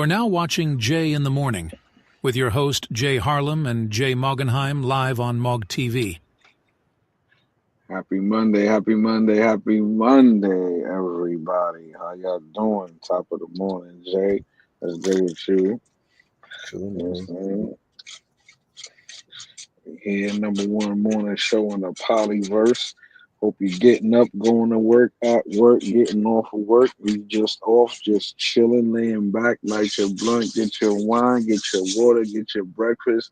are now watching Jay in the Morning with your host Jay Harlem and Jay Moggenheim live on Mog TV. Happy Monday, happy Monday, happy Monday, everybody. How y'all doing? Top of the morning, Jay. That's Jay with you. Here, number one morning show in the Polyverse. Hope you're getting up, going to work, at work, getting off of work. You just off, just chilling, laying back, light your blunt, get your wine, get your water, get your breakfast,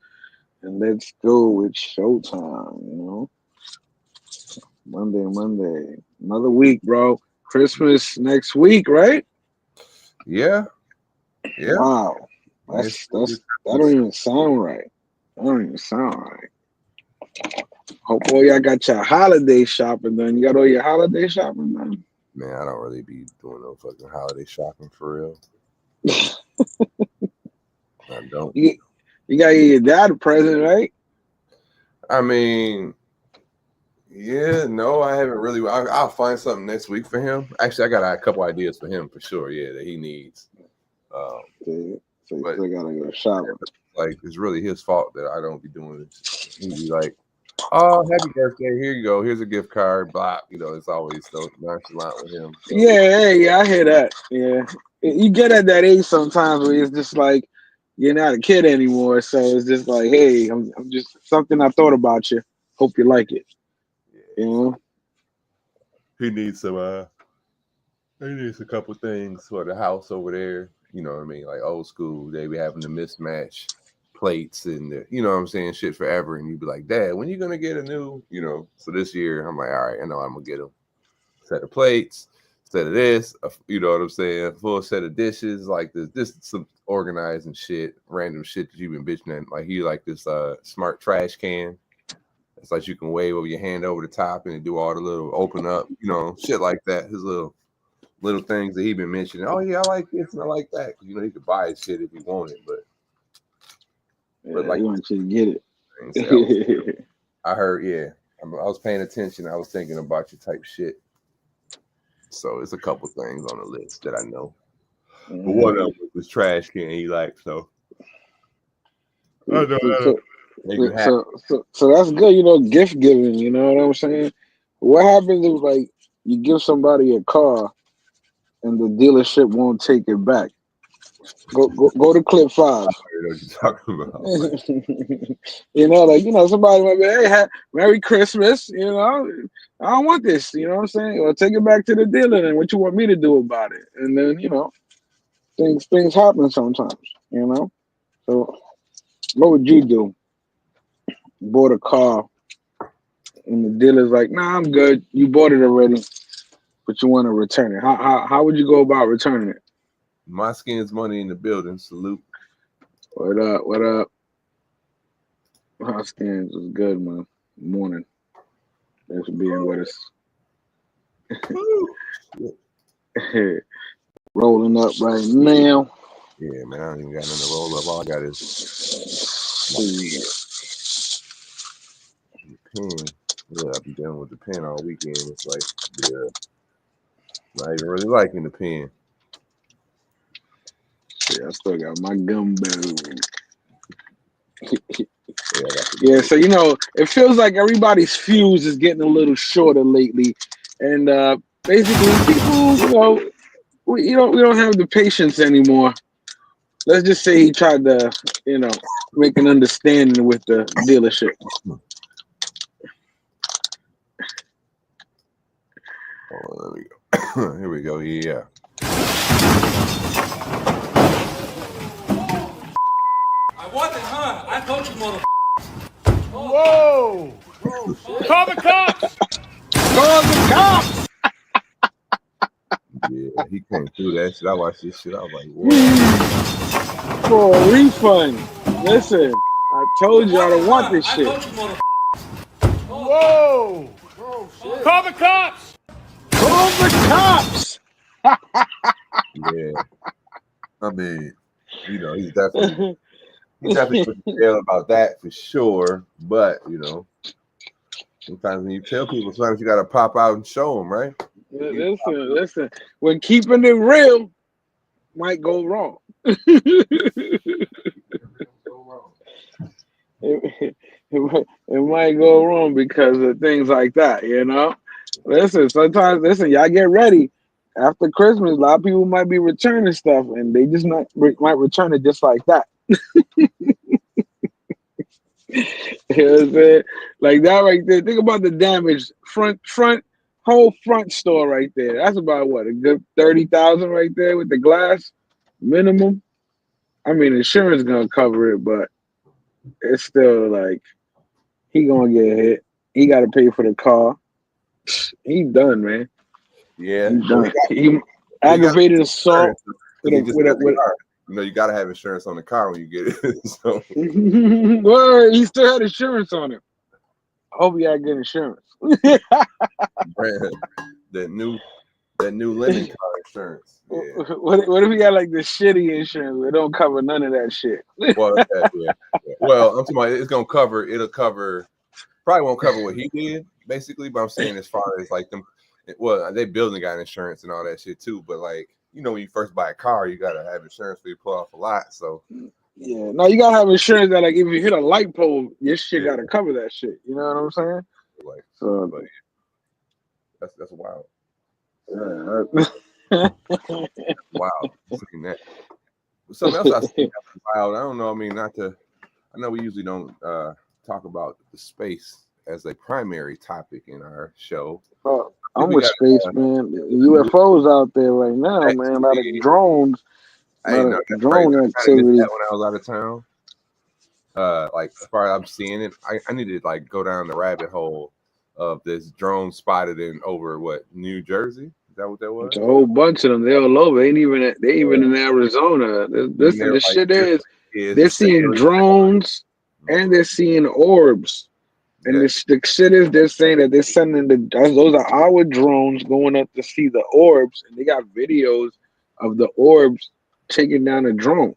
and let's go. It's showtime, you know. Monday. Another week, bro. Christmas next week, right? Yeah. Wow. That don't even sound right. Hope all y'all got your holiday shopping done. You got all your holiday shopping done? Man, I don't really be doing no fucking holiday shopping for real. I don't. You got your dad a present, right? I mean, yeah, no, I haven't really. I'll find something next week for him. Actually, I got a couple ideas for him for sure. Yeah, that he needs. So you still gotta go shopping. Like, it's really his fault that I don't be doing this. He'd be like, "Oh, happy birthday! Here you go. Here's a gift card." Blah. You know, it's always so nonchalant with him. So. Yeah, I hear that. Yeah, you get at that age sometimes where it's just like you're not a kid anymore. So it's just like, hey, I'm just something I thought about you. Hope you like it. You know, he needs some. He needs a couple things for the house over there. You know what I mean? Like old school, they be having to mismatch plates and you know what I'm saying, shit forever. And you'd be like, Dad, when you gonna get a new, you know? So this year, I'm like, all right, I know I'm gonna get him a set of plates, set of this, you know what I'm saying, a full set of dishes, like this some organizing shit, random shit that you've been bitching at. Like he like this smart trash can. It's like you can wave over your hand over the top and do all the little open up, you know, shit like that. His little things that he been mentioning. Oh yeah, I like this and I like that. You know, he could buy his shit if he wanted, but like you want you to get it. I heard, yeah. I was paying attention. I was thinking about your type shit. So it's a couple things on the list that I know. But one of them was trash can he liked, so. So that's good, you know, gift giving, you know what I'm saying? What happens if like you give somebody a car and the dealership won't take it back? Go to clip 5. I know what you're talking about. You know, like, you know, somebody might be, hey, Merry Christmas, you know, I don't want this, you know what I'm saying? Or take it back to the dealer and what you want me to do about it. And then, you know, things happen sometimes, you know? So what would you do? Bought a car and the dealer's like, nah, I'm good. You bought it already, but you want to return it. How would you go about returning it? My skin's money in the building. Salute. What up? My skins was good, man. Morning. Thanks for being with us. Rolling up right now. Yeah, man, I don't even got nothing to roll up. All I got is the pen. Yeah, I've been dealing with the pen all weekend. It's like, yeah, not even really liking the pen. Yeah, I still got my gumbo. Yeah, so you know, it feels like everybody's fuse is getting a little shorter lately, and basically, people, you know, we don't have the patience anymore. Let's just say he tried to, you know, make an understanding with the dealership. Oh, there we go. Here we go. Yeah. I wasn't, huh? I told you, mother. Whoa! Call the cops! Call the cops! Yeah, he came through that shit. I watched this shit. I was like, whoa. For a refund. Listen, I told you I don't want this shit. I told you, mother. Whoa! Call the cops! Call the cops! Yeah. I mean, you know, he's definitely put in jail about that for sure. But, you know, sometimes when you tell people, sometimes you got to pop out and show them, right? Listen. When keeping it real might go wrong. It might go wrong because of things like that, you know. Listen, sometimes y'all get ready. After Christmas, a lot of people might be returning stuff, and they just might return it just like that. You know what I'm saying? Like that right there. Think about the damage. Whole front store right there. That's about what, a good 30,000 right there with the glass minimum. I mean, insurance gonna cover it, but it's still like he gonna get hit. He got to pay for the car. He done, man. Yeah, He done. He you aggravated assault with you just a got the car. You know, you got to have insurance on the car when you get it. So, well, he still had insurance on it. Hope he had good insurance. that new linen car insurance. Yeah. What if he had like the shitty insurance? It don't cover none of that shit. Well, yeah. Well, I'm talking about it'll cover. Probably won't cover what he did, basically. But I'm saying as far as like them, well, they building got insurance and all that shit too. But like, you know, when you first buy a car, you gotta have insurance before you pull off a lot. So yeah, no, you gotta have insurance that like if you hit a light pole, your shit gotta cover that shit. You know what I'm saying? like, So that's wild. yeah. Wow, looking at something else I see wild. I don't know. I mean, I know we usually don't talk about the space as a primary topic in our show. I'm with space, man. UFOs out there right now, man. A lot of drones. Drone activity. When I was out of town, like as far as I'm seeing it, I need to like go down the rabbit hole of this drone spotted in over New Jersey. Is that what that was? It's a whole bunch of them. They're all over. They even in Arizona. The shit is they're seeing drones and they're seeing orbs. And the shit is they're saying that they're sending those are our drones going up to see the orbs, and they got videos of the orbs taking down a drone.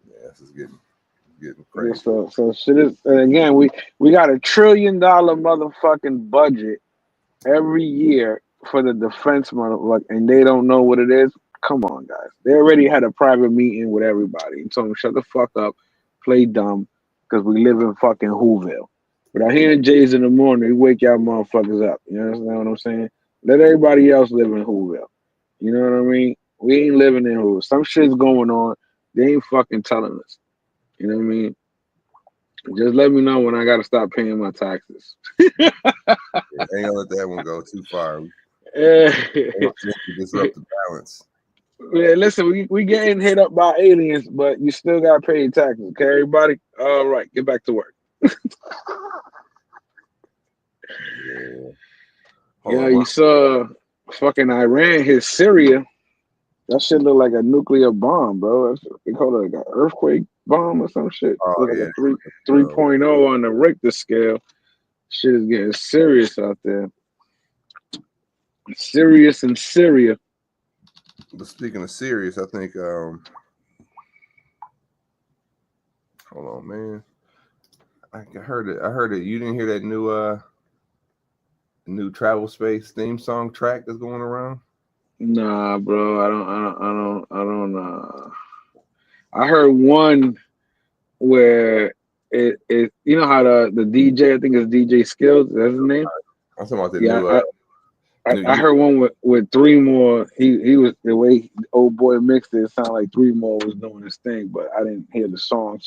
Yeah, this is getting crazy. So shit is, and again, we got $1 trillion motherfucking budget every year for the defense motherfucker, and they don't know what it is. Come on, guys. They already had a private meeting with everybody and told them shut the fuck up, play dumb, because we live in fucking Whoville. Without hearing Jays in the morning, we wake y'all motherfuckers up. You understand what I'm saying? Let everybody else live in Whoville. You know what I mean? We ain't living in Whoville. Some shit's going on. They ain't fucking telling us. You know what I mean? Just let me know when I gotta stop paying my taxes. Ain't gonna let that one go too far. Disrupt the balance. Yeah, listen, we getting hit up by aliens, but you still gotta pay your taxes, okay, everybody? All right, get back to work. Yeah, you saw fucking Iran hit Syria. That shit look like a nuclear bomb, bro. They call it like an earthquake bomb or some shit. Like a 3.0 on the Richter scale. Shit is getting serious out there. Serious in Syria. But speaking of serious, I think hold on, man. I heard it. You didn't hear that new Travel Space theme song track that's going around? Nah, bro. I don't. I heard one where it you know how the DJ, I think it's DJ Skills, that's his name. I'm talking about the new. I heard one with three more. He was the way old boy mixed it. It sounded like three more was doing his thing, but I didn't hear the song.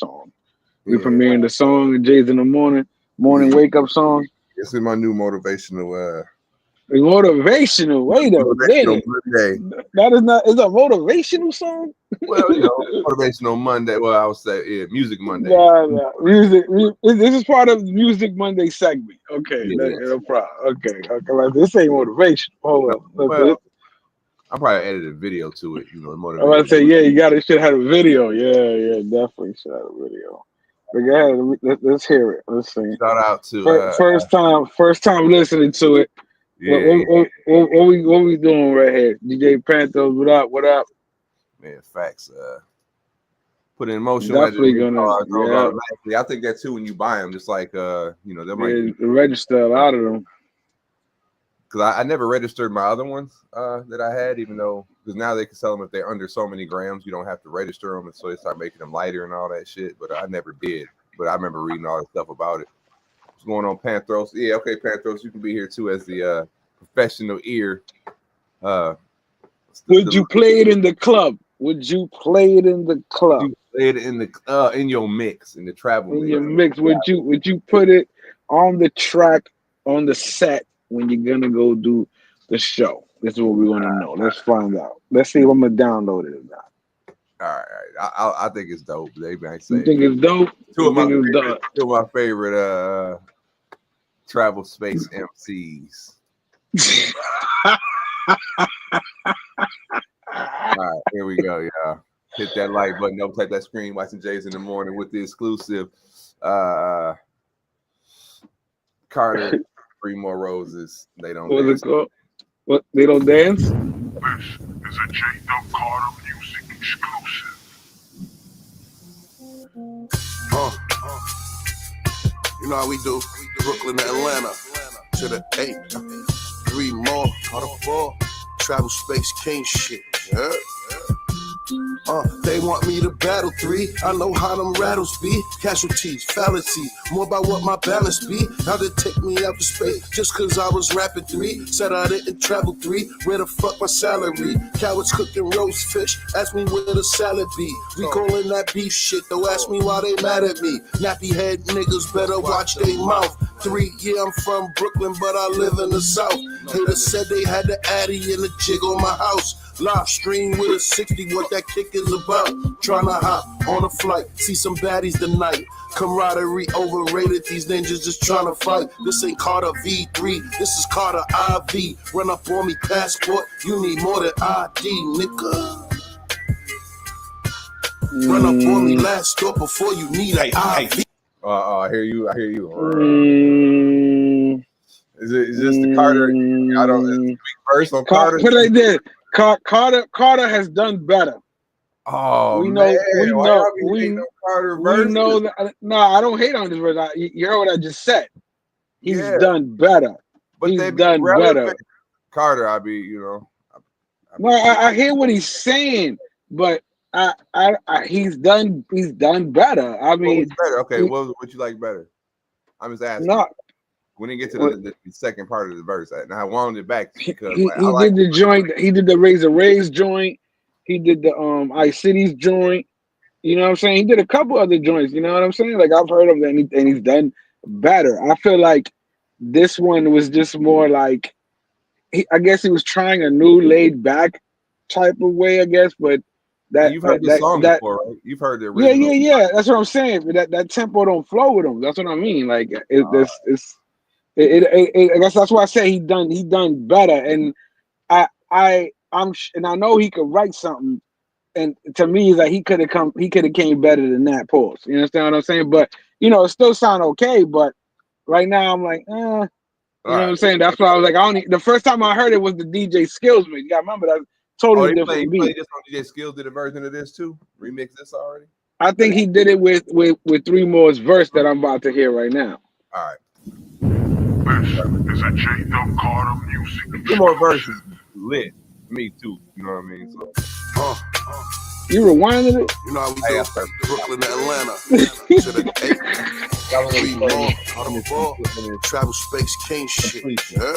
We premiering the song Jays in the morning wake up song. This is my new motivational. Motivational. Wait a minute. That is not. Is a motivational song? Well, motivational Monday. Well, I would say Music Monday. Nah. Music. This is part of the Music Monday segment. Okay, no problem. Okay. Like, this ain't motivation. Hold up. Well, I probably edited a video to it. Motivation. I was about to say, you should have a video. Yeah, definitely should have a video. But go ahead. Let's hear it. Let's see. Shout out to first time listening to it. Yeah. What we doing right here? DJ Panthers, what up? Man, facts. Put in motion. Definitely gonna. I think that too when you buy them, just like they might register a lot of them. because I never registered my other ones that I had, even though because now they can sell them if they're under so many grams, you don't have to register them, and so they start making them lighter and all that shit. But I never did. But I remember reading all the stuff about it. What's going on, Panthros? Yeah, okay, Panthros, you can be here too as the professional ear. Would you play it in the club? Would you play it in the club? You play it in your mix, in the travel in your mix? Would you put it on the track, on the set when you're gonna go do the show? This is what we want to know. Let's find out. Let's see if I'm gonna download it or not. All right. I think it's dope. They might say. You think it's dope? Two of my favorite travel space MCs. All right, here we go, y'all. Hit that like button. Don't type that screen. Watching Jays in the morning with the exclusive. Carter, 3 More Roses. They don't dance. What? They don't dance? This is a J-Dub Carter music exclusive. You know how we do. Brooklyn to Atlanta. To the 8. 3 more. Carter 4. Travel space king shit. Yeah. They want me to battle 3. I know how them rattles be. Casualties, fallacies, more about what my balance be. How they take me out to space just cause I was rapping 3. Said I didn't travel 3. Where the fuck my salary? Cowards cooking roast fish. Ask me where the salad be. We calling that beef shit. Though ask me why they mad at me. Nappy head niggas better watch they mouth. 3, yeah, I'm from Brooklyn, but I live in the South. Haters said they had the Addy and the jig on my house. Live stream with a 60, what that kick is about. Tryna hop on a flight, see some baddies tonight. Camaraderie overrated, these ninjas just tryna fight. This ain't Carter V3, this is Carter IV. Run up on me, passport, you need more than ID, nigga. Run up on me, last stop before you need an IV. I hear you. Is this the Carter? I don't. First on Carter. Put it like this. Carter has done better. Oh, we know Carter. We know that. No, I don't hate on this verse. You heard what I just said. He's done better. But he's done better. Carter, I hear what he's saying, but he's done better. I mean, better. Okay, what you like better? I'm just asking. No. We didn't get to the second part of the verse. And I wound it back because he did the joint. He did the Razor Rays joint. He did the Ice Cities joint. You know what I'm saying? He did a couple other joints. You know what I'm saying? Like I've heard of that, and he's done better. I feel like this one was just more like I guess he was trying a new laid back type of way. I guess, but you've heard this song before, right? You've heard the original. Yeah. That's what I'm saying. But that tempo don't flow with him. That's what I mean. Like I guess that's why I say he done better, and I know he could write something, and to me is like he could have came better than that. Pause. You understand what I'm saying? But it still sound okay. But right now I'm like, you know what I'm saying? That's why I was like, the first time I heard it was the DJ Skills mix. You gotta remember that totally different beat. Play this on DJ Skills did a version of this too. Remix this already. I think he did it with 3 More's verse that I'm about to hear right now. All right. This is a J-Dub Carter music. 3 More verses lit. Me too. You know what I mean? So, you rewinded it? You know how we do. Brooklyn to Atlanta. To the 8. 3 more. Carter 4. Travel space king shit. Yeah.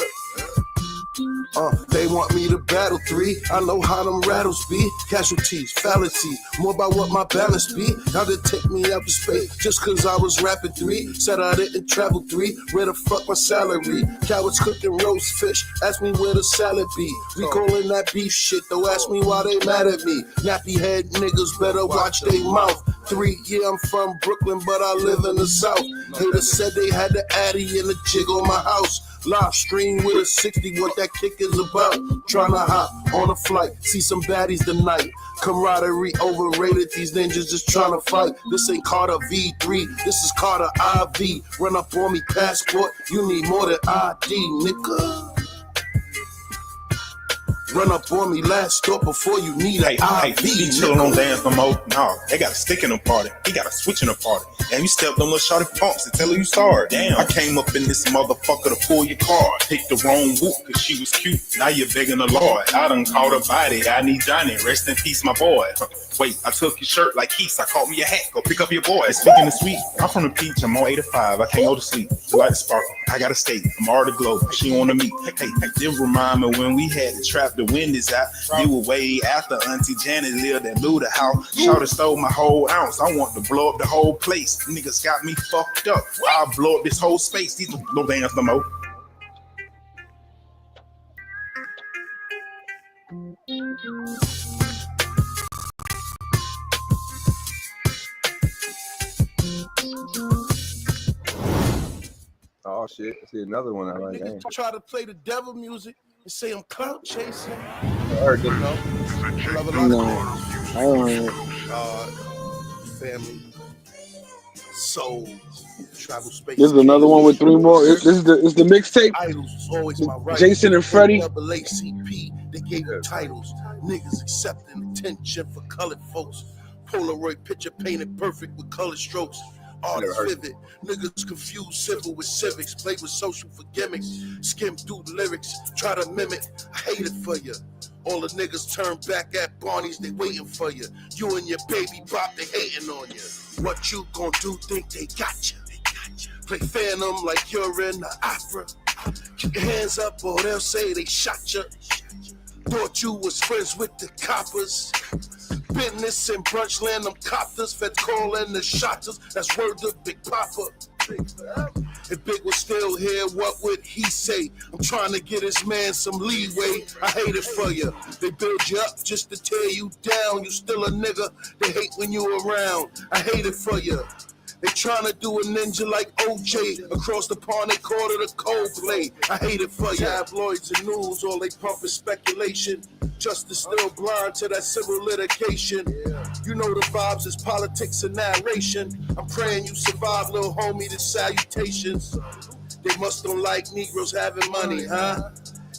They want me to battle 3. I know how them rattles be. Casualties, fallacies, more about what my balance be. How they take me out to space just cause I was rapping 3. Said I didn't travel 3. Where the fuck my salary? Cowards cooking roast fish. Ask me where the salad be. We calling that beef shit. Though ask me why they mad at me. Nappy head niggas better watch they mouth. 3, yeah, I'm from Brooklyn, but I live in the South. Haters said they had the Addy and the jig on my house. Live stream with a 60, what that kick is about. Tryna hop on a flight, see some baddies tonight. Camaraderie overrated, these ninjas just tryna fight. This ain't Carter V3, this is Carter IV. Run up on me, passport, you need more than ID, nigga. Run up on me last stop before you need an Hey, IV. he chillin' on dance no more. No, they got a stick in the party. He got a switch in the party. And you stepped on little shorty pumps and tell her you sorry. Damn, I came up in this motherfucker to pull your card. Picked the wrong whoop cause she was cute. Now you're begging the Lord. I done caught a body. I need Johnny. Rest in peace, my boy. Wait, I took your shirt like Keith. I caught me a hat. Go pick up your boy. Speaking of sweet, I'm from the peach. I'm on 8 to 5. I can't go to sleep. The light sparkle. I got to skate. I'm already glow. She on the meet. Hey, then remind me when we had to trap the wind is out. You were way after Auntie Janet lived and blew the house. Shawty stole my whole ounce. I want to blow up the whole place. Niggas got me fucked up. I'll blow up this whole space. These no dance no more. Oh shit! See another one I like. Niggas try to play the devil music and say I'm clout chasing. I heard this. Love a lot No, of I don't. family, soul, travel space. This is another one with 3 more. It's the mixtape. Idols was always my right. Jason and Freddie. NAACP, they gave you titles. Niggas accepting attention for colored folks. Polaroid picture painted perfect with colored strokes. Artists vivid. Niggas confuse civil with civics. Play with social for gimmicks. Skim through the lyrics. Try to mimic. I hate it for you. All the niggas turn back at Barney's. They waiting for you. You and your baby bop, they hating on you. What you gon' do? Think they got you. Play Phantom like you're in the opera. Keep your hands up or they'll say they shot you. Thought you was friends with the coppers. Business in Brunchland, them coppers. Feds calling the shotters. That's word to Big Papa. If Big was still here, what would he say? I'm trying to get this man some leeway. I hate it for you. They build you up just to tear you down. You still a nigga. They hate when you around. I hate it for you. They trying to do a ninja like OJ. Across the pond, they call it a Coldplay. I hate it for you. Tabloids and news, all they pump is speculation. Justice still blind to that civil litigation. You know the vibes is politics and narration. I'm praying you survive, little homie, the salutations. They must don't like Negroes having money, huh?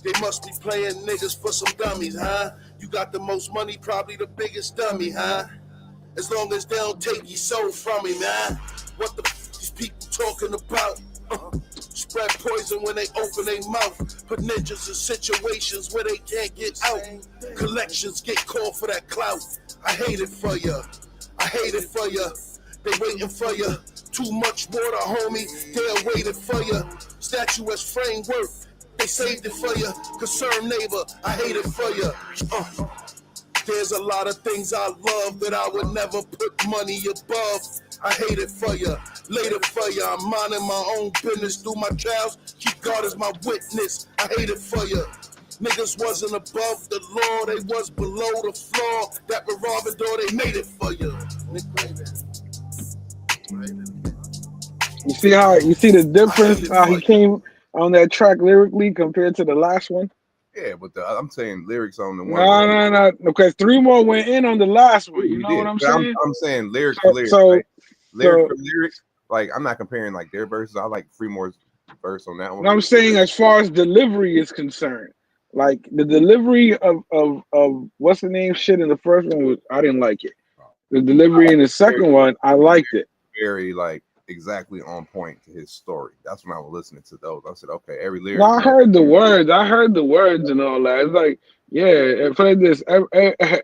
They must be playing niggas for some dummies, huh? You got the most money, probably the biggest dummy, huh? As long as they don't take your soul from me, man. What the these people talking about? Spread poison when they open their mouth. Put ninjas in situations where they can't get out. Collections get called for that clout. I hate it for ya. I hate it for ya. They waiting for ya. Too much water, homie. They're waiting for ya. Statuesque framework. They saved it for ya. Concerned neighbor. I hate it for ya. There's a lot of things I love that I would never put money above. I hate it for ya, later for ya. I'm minding my own business through my trials. Keep God as my witness. I hate it for ya. Niggas wasn't above the law, they was below the floor. That revolving door, they made it for ya. You see the difference how he came on that track lyrically compared to the last one? Yeah, but I'm saying lyrics on the one. No. Because 3 more went in on the last one. You know what I'm saying? I'm saying lyrics for lyrics. Lyrics for lyrics. Like I'm not comparing like their verses. I like 3 more verse on that one. I'm saying as far as delivery is concerned, like the delivery of what's the name shit in the first one was I didn't like it. The delivery in the second one, I liked it. Very like exactly on point to his story. That's when I was listening to those. I said, okay, every lyric. No, I heard the words. I heard the words and all that. It's like, yeah, it's like this.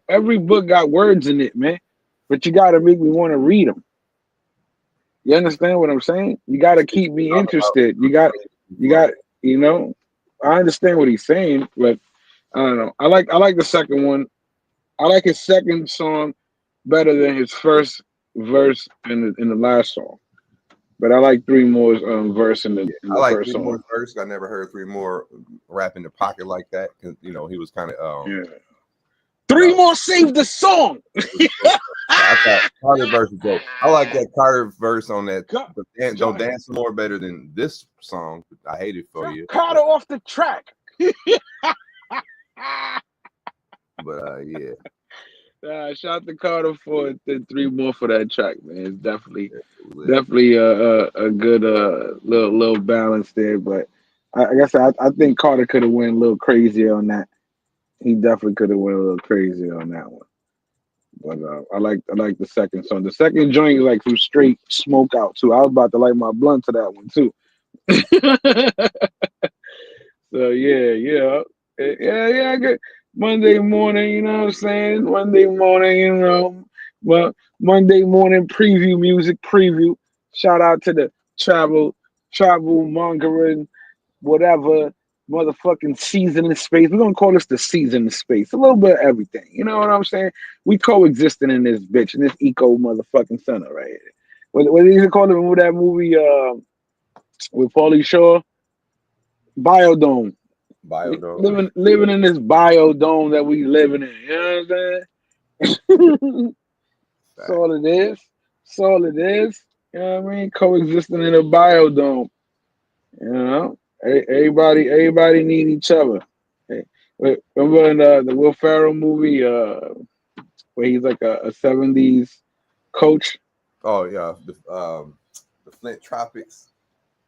Every book got words in it, man. But you got to make me want to read them. You understand what I'm saying? You got to keep me interested. You got, you know. I understand what he's saying, but I don't know. I like the second one. I like his second song better than his first verse in the last song. But I like 3 more verse in the I like first 3 song. more verse. I never heard 3 more rap in the pocket like that. Cause you know he was kind of 3 more saved the song. I thought Carter verse was dope. I like that Carter verse on that. Don't dance more better than this song. I hate it for you. Carter off the track. But yeah. Shout out to Carter for the 3 more for that track, man. It's definitely a good little balance there. But I guess I think Carter could have went a little crazier on that. he definitely could have went a little crazy on that one. But I like the second song. The second joint is like some straight smoke out too. I was about to light my blunt to that one too. So yeah. Good. Monday morning, you know what I'm saying? Monday morning, you know. Well, Monday morning preview, music preview. Shout out to the travel mongering, whatever, motherfucking season in space. We're gonna call this the season in space. A little bit of everything. You know what I'm saying? We coexisting in this bitch, in this eco motherfucking center right here. What do you call it? Remember that movie with Pauly Shore? Biodome. Living in this biodome that we living in. You know what I'm saying? That's all it is. That's all it is. You know what I mean? Coexisting in a biodome. You know? Everybody need each other. Hey, remember in the Will Ferrell movie where he's like a 70s coach? Oh yeah, the Flint Tropics.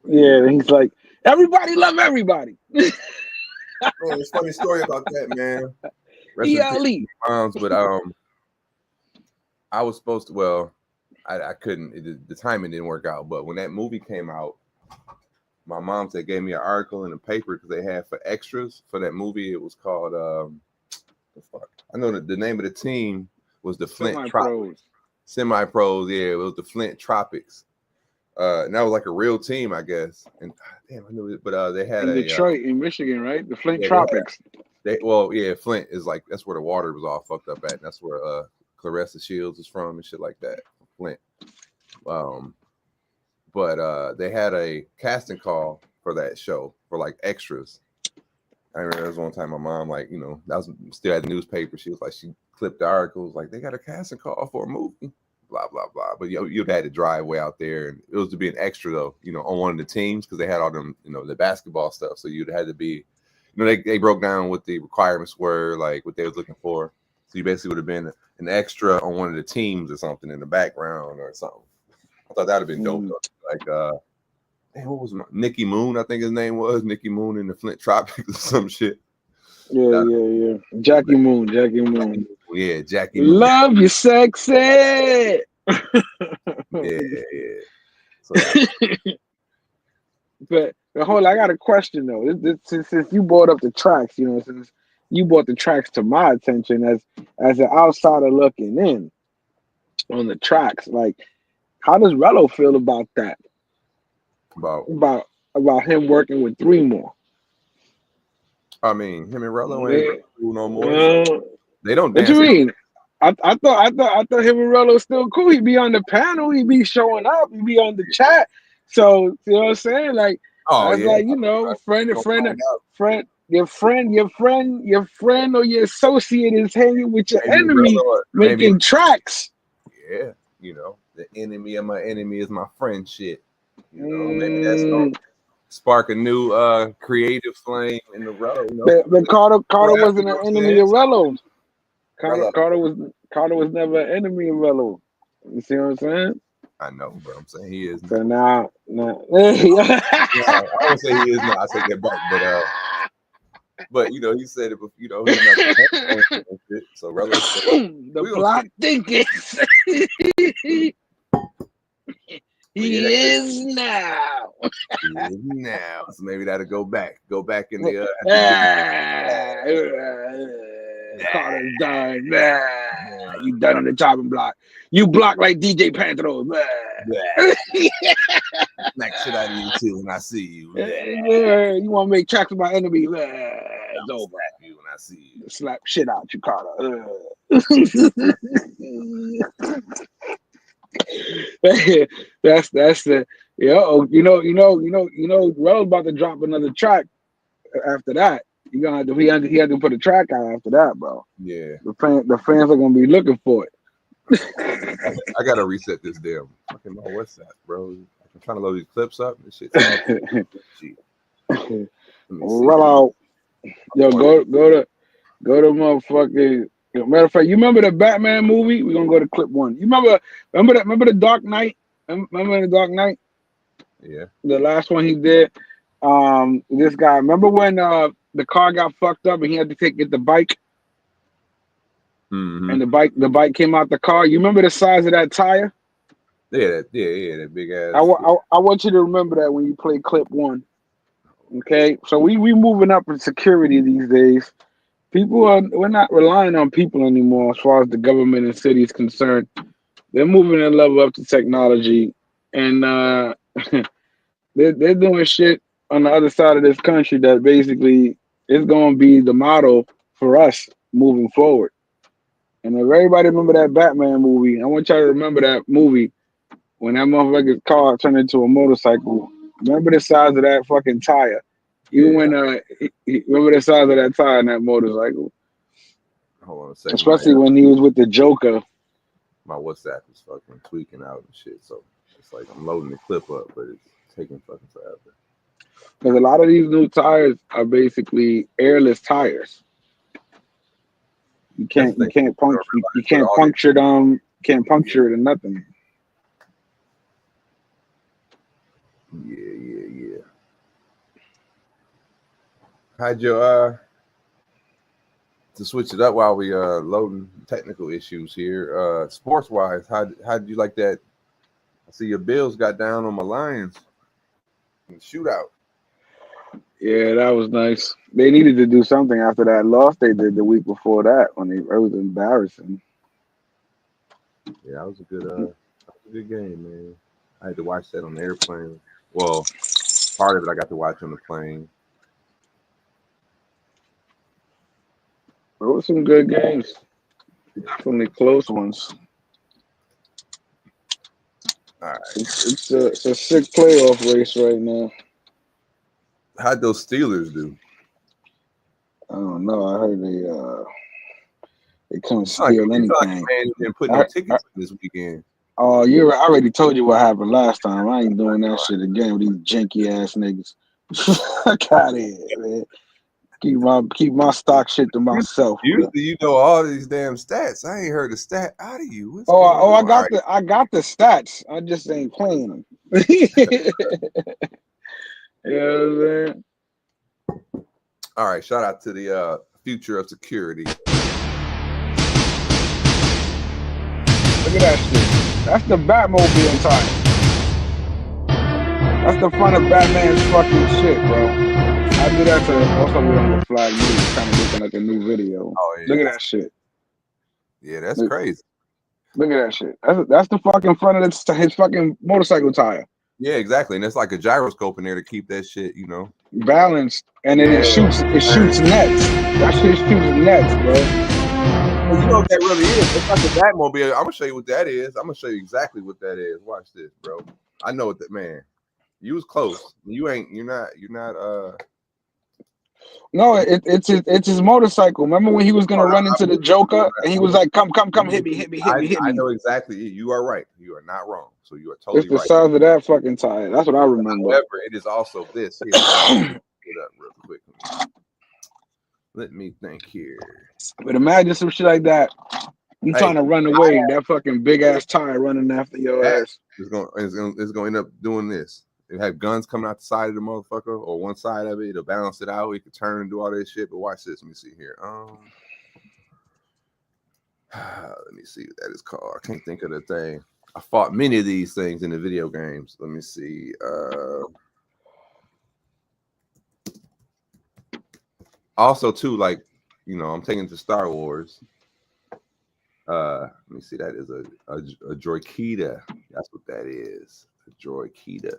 Yeah, he's like, everybody love everybody. Man, it's a funny story about that, man. Moms, but I was supposed to. Well, I couldn't. The timing didn't work out. But when that movie came out, my mom said gave me an article in the paper because they had for extras for that movie. It was called I know the name of the team was the Flint Tropics. Semi-pros, yeah, it was the Flint Tropics. And that was like a real team, I guess. And damn, I knew it, but they had in Detroit, in Michigan, right? The Flint Tropics. Flint is like that's where the water was all fucked up at. And that's where Clarissa Shields is from and shit like that. Flint. But they had a casting call for that show for like extras. I remember there was one time my mom, like, you know, that was still at the newspaper. She was like, she clipped the articles, like they got a casting call for a movie. Blah blah blah. But you'd had to drive way out there, and it was to be an extra though, you know, on one of the teams because they had all them, you know, the basketball stuff. So you'd had to be, you know, they broke down what the requirements were, like what they was looking for. So you basically would have been an extra on one of the teams or something in the background or something. I thought that'd have been dope. Like what was Nicky Moon? I think his name was Nicky Moon in the Flint Tropics or some shit. Yeah. Jackie Moon. Yeah, Jackie Moon. Love you, sexy. Yeah. So, but I got a question though. Since you brought up the tracks, you know, since you brought the tracks to my attention as an outsider looking in on the tracks, like, how does Rello feel about that? About him working with Three More? I mean, him and Rello ain't cool no more. They don't dance. What you mean? I thought him and Rello still cool. He'd be on the panel. He'd be showing up. He'd be on the chat. So you know what I'm saying? Like, like, you know, your friend or your associate is hanging with your enemy, making tracks. Yeah, you know, the enemy of my enemy is my friend. Shit. You know, maybe that's gonna spark a new creative flame in the Rello. You know? But Carter wasn't an enemy of Rello. Carter was never an enemy of Rello. You see what I'm saying? I know, but I'm saying he is. So now. Yeah, I won't say he is not. I take that back, but you know, he said it. You know, he's not. So Rello. The block thinking. He is now. So maybe that'll go back in the. Carter's done. You done on the chopping block. You block like DJ Panthro. Smack shit out of you too when I see you. Yeah, you want to make tracks with my enemy? It's over. Slap you when I see you. Slap shit out you, Carter. That's the you know Rel's about to drop another track after that. He had to put a track out after that, bro. Yeah. The fans are gonna be looking for it. I gotta reset this damn fucking WhatsApp, bro. I'm trying to load these clips up and shit. Rello, yo, go to motherfucking. Matter of fact, you remember the Batman movie? We're gonna go to clip one. You remember the Dark Knight? Remember the Dark Knight? Yeah. The last one he did. This guy, remember when the car got fucked up and he had to get the bike and the bike came out the car. You remember the size of that tire? Yeah, that big ass. I want you to remember that when you play clip 1. Okay, so we moving up in security these days. We're not relying on people anymore as far as the government and city is concerned. They're moving their level up to technology, and they're doing shit on the other side of this country that basically is going to be the model for us moving forward. And if everybody remember that Batman movie, I want y'all to remember that movie when that motherfucker's car turned into a motorcycle. Remember the size of that fucking tire. Even when remember the size of that tire in that motorcycle. Hold on a second. Especially when he was with the Joker. My WhatsApp is fucking tweaking out and shit. So it's like I'm loading the clip up, but it's taking fucking forever. Because a lot of these new tires are basically airless tires. You can't puncture them. Can't puncture it or nothing. Yeah. How'd your to switch it up while we loading technical issues here? Sports wise, how did you like that? I see your Bills got down on my Lions in the shootout. Yeah, that was nice. They needed to do something after that loss they did the week before that when it was embarrassing. Yeah, that was a good game, man. I had to watch that on the airplane. Well, part of it I got to watch on the plane. There were some good games. Some of the close ones. All right. It's a sick playoff race right now. How'd those Steelers do? I don't know. I heard they couldn't steal anything. Man, you didn't put no tickets this weekend. Oh, I already told you what happened last time. I ain't doing that shit again with these janky ass niggas. Fuck out of here, man. Keep my stock shit to myself. Usually you know all these damn stats. I ain't heard a stat out of you. I got the stats. I just ain't playing them. You know what I'm saying? All right, shout out to the future of security. Look at that shit. That's the Batmobile time. That's the front of Batman's fucking shit, bro. I did that to also be on the fly news, kind of looking like a new video. Oh, yeah. Look at that shit. Yeah, that's crazy. Look at that shit. That's the fucking front of his fucking motorcycle tire. Yeah, exactly. And it's like a gyroscope in there to keep that shit, balanced, and then it shoots nets. That shit shoots nets, bro. Well, you know what that really is? It's like a Batmobile. I'm gonna show you what that is. I'm gonna show you exactly what that is. Watch this, bro. I know what that man. You was close. You're not. No, it's his motorcycle. Remember when he was gonna run into the Joker and he was like, "Come, hit me." I know exactly. You are right. You are not wrong. So you are totally right. It's the size of that fucking tire. That's what I remember. However, it is also this. Here, get up real quick. Let me think here. But imagine some shit like that. You trying to run away, that fucking big ass tire running after your ass. It's gonna end up doing this. It had guns coming out the side of the motherfucker or one side of it. It'll balance it out. It can turn and do all this shit. But watch this. Let me see here. Let me see what that is called. I can't think of the thing. I fought many of these things in the video games. Let me see. Also, too, like, I'm taking to Star Wars. Let me see. That is a droidkita. That's what that is. A droidkita.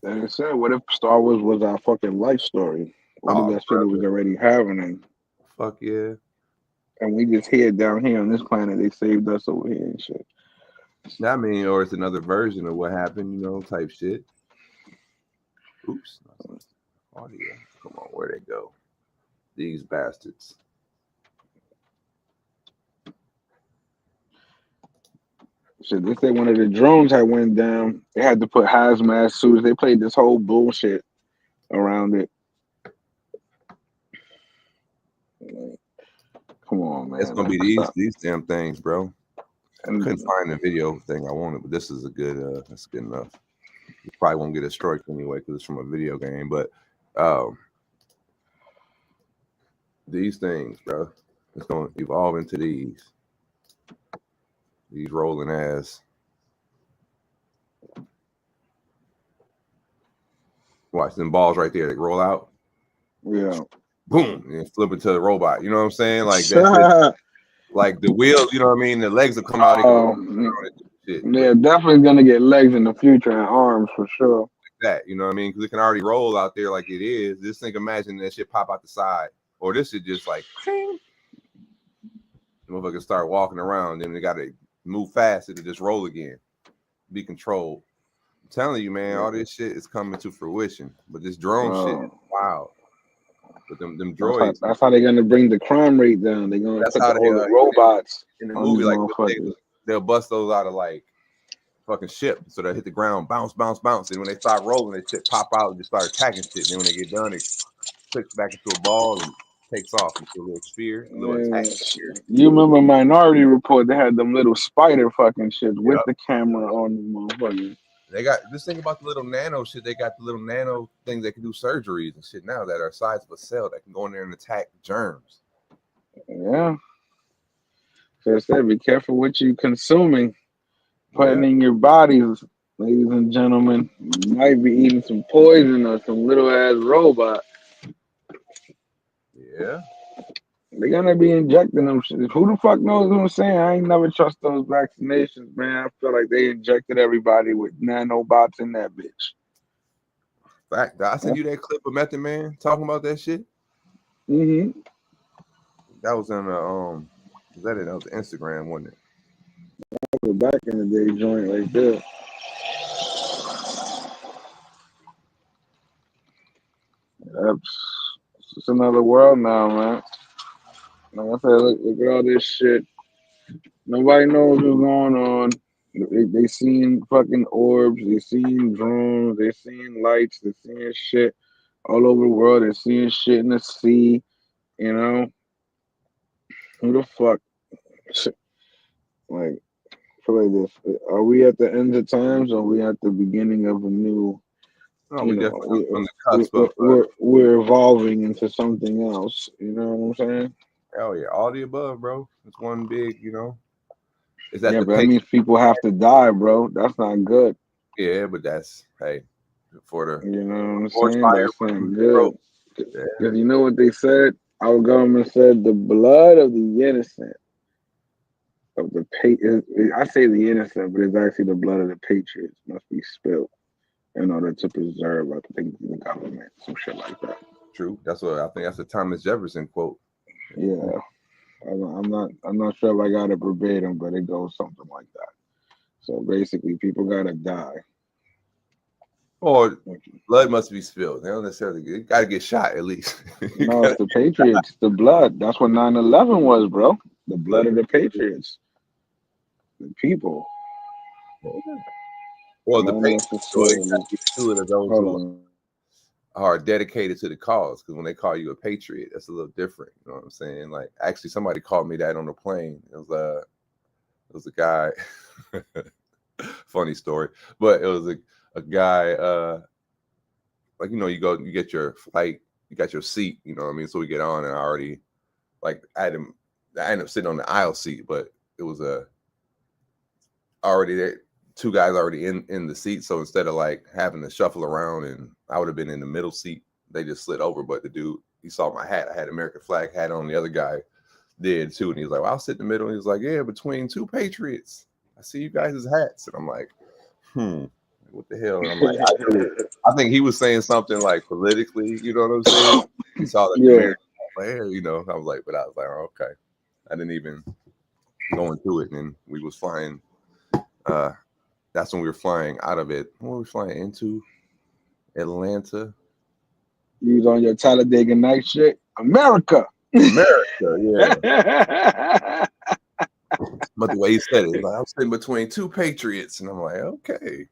Like I said, what if Star Wars was our fucking life story? What if that shit was already happening? Fuck yeah. And we just here down here on this planet. They saved us over here and shit. I mean, or it's another version of what happened, type shit. Oops. Audio. Come on, where'd they go? These bastards. Shit, they say one of the drones had went down. They had to put hazmat suits. They played this whole bullshit around it. Come on, man. It's gonna be these damn things, bro. I couldn't find the video thing I wanted, but this is a good. That's good enough. You probably won't get a strike anyway because it's from a video game. But these things, bro. It's gonna evolve into these rolling ass. Watch them balls right there. They roll out. Yeah. Boom, and flip into the robot. You know what I'm saying? Like that. Like the wheels. You know what I mean? The legs will come out. They can shit, they're definitely gonna get legs in the future and arms for sure. Like that. You know what I mean? Because it can already roll out there like it is. Just think, imagine that shit pop out the side, or this shit just like. The motherfucker start walking around, then they gotta move fast to just roll again, be controlled. I'm telling you, man, all this shit is coming to fruition. But this drone shit is wild. But them droids. That's how they're gonna bring the crime rate down. They're gonna put all the robots in the movie. Like they'll bust those out of like fucking ship, so they hit the ground, bounce, bounce, bounce, and when they start rolling, they shit pop out and just start attacking shit. And then when they get done, it clicks back into a ball and takes off into a little sphere, a little attack sphere. You remember Minority Report? They had them little spider fucking shit with the camera on the motherfucker. They got this thing about the little nano shit. They got the little nano things that can do surgeries and shit now that are size of a cell that can go in there and attack germs. Yeah. So I said, be careful what you consuming, putting in your bodies, ladies and gentlemen. You might be eating some poison or some little ass robot. Yeah. They're gonna be injecting them shit. Who the fuck knows what I'm saying? I ain't never trust those vaccinations, man. I feel like they injected everybody with nanobots in that bitch. Fact. I sent you that clip of Method Man talking about that shit. Mm-hmm. That was in that was Instagram, wasn't it? That was back in the day joint right there. It's another world now, man. Like I said, look at all this shit. Nobody knows what's going on. They seeing fucking orbs. They seeing drones. They seeing lights. They seeing shit all over the world. They're seeing shit in the sea. You know, who the fuck? Like, I feel like this. Are we at the end of times, or are we at the beginning of a new? No, we definitely on the cusp of. We're evolving into something else. You know what I'm saying? Hell yeah, all the above, bro. It's one big, you know. Is that but that means people have to die, bro. That's not good. Yeah, but that's for the you know what I'm saying. That's not good. Because you know what they said. Our government said the blood of the innocent, of the I say the innocent, but it's actually the blood of the patriots must be spilled in order to preserve, I think, the government, some shit like that. True. That's what I think. That's a Thomas Jefferson quote. Yeah, I'm not sure if I got it verbatim, but it goes something like that. So basically, people gotta die. Or blood must be spilled. They don't necessarily got to get shot at least. No, it's the Patriots, the blood. That's what 9/11 was, bro. The blood of the Patriots, the people. Well, the Patriots, two of those who are dedicated to the cause. Because when they call you a patriot, that's a little different. You know what I'm saying? Like, actually, somebody called me that on the plane. It was a guy. Funny story, but it was a guy. Like, you know, you get your flight, you got your seat. You know what I mean? So we get on, and I ended up sitting on the aisle seat, but it was already there. Two guys already in the seat, so instead of like having to shuffle around, and I would have been in the middle seat, they just slid over. But the dude, he saw my hat. I had American flag hat on. The other guy did too, and he was like, "Well, I'll sit in the middle." And he was like, "Yeah, between two patriots, I see you guys' hats." And I'm like, what the hell? And I'm like, I think he was saying something like politically, you know what I'm saying? He saw like American flag, you know. I was like, oh, okay. I didn't even go into it, and we was flying. That's when we were flying out of it. When were we flying into Atlanta? You was on your Talladega Night shit. America, yeah. But the way he said it, like, I was sitting between two patriots, and I'm like, okay.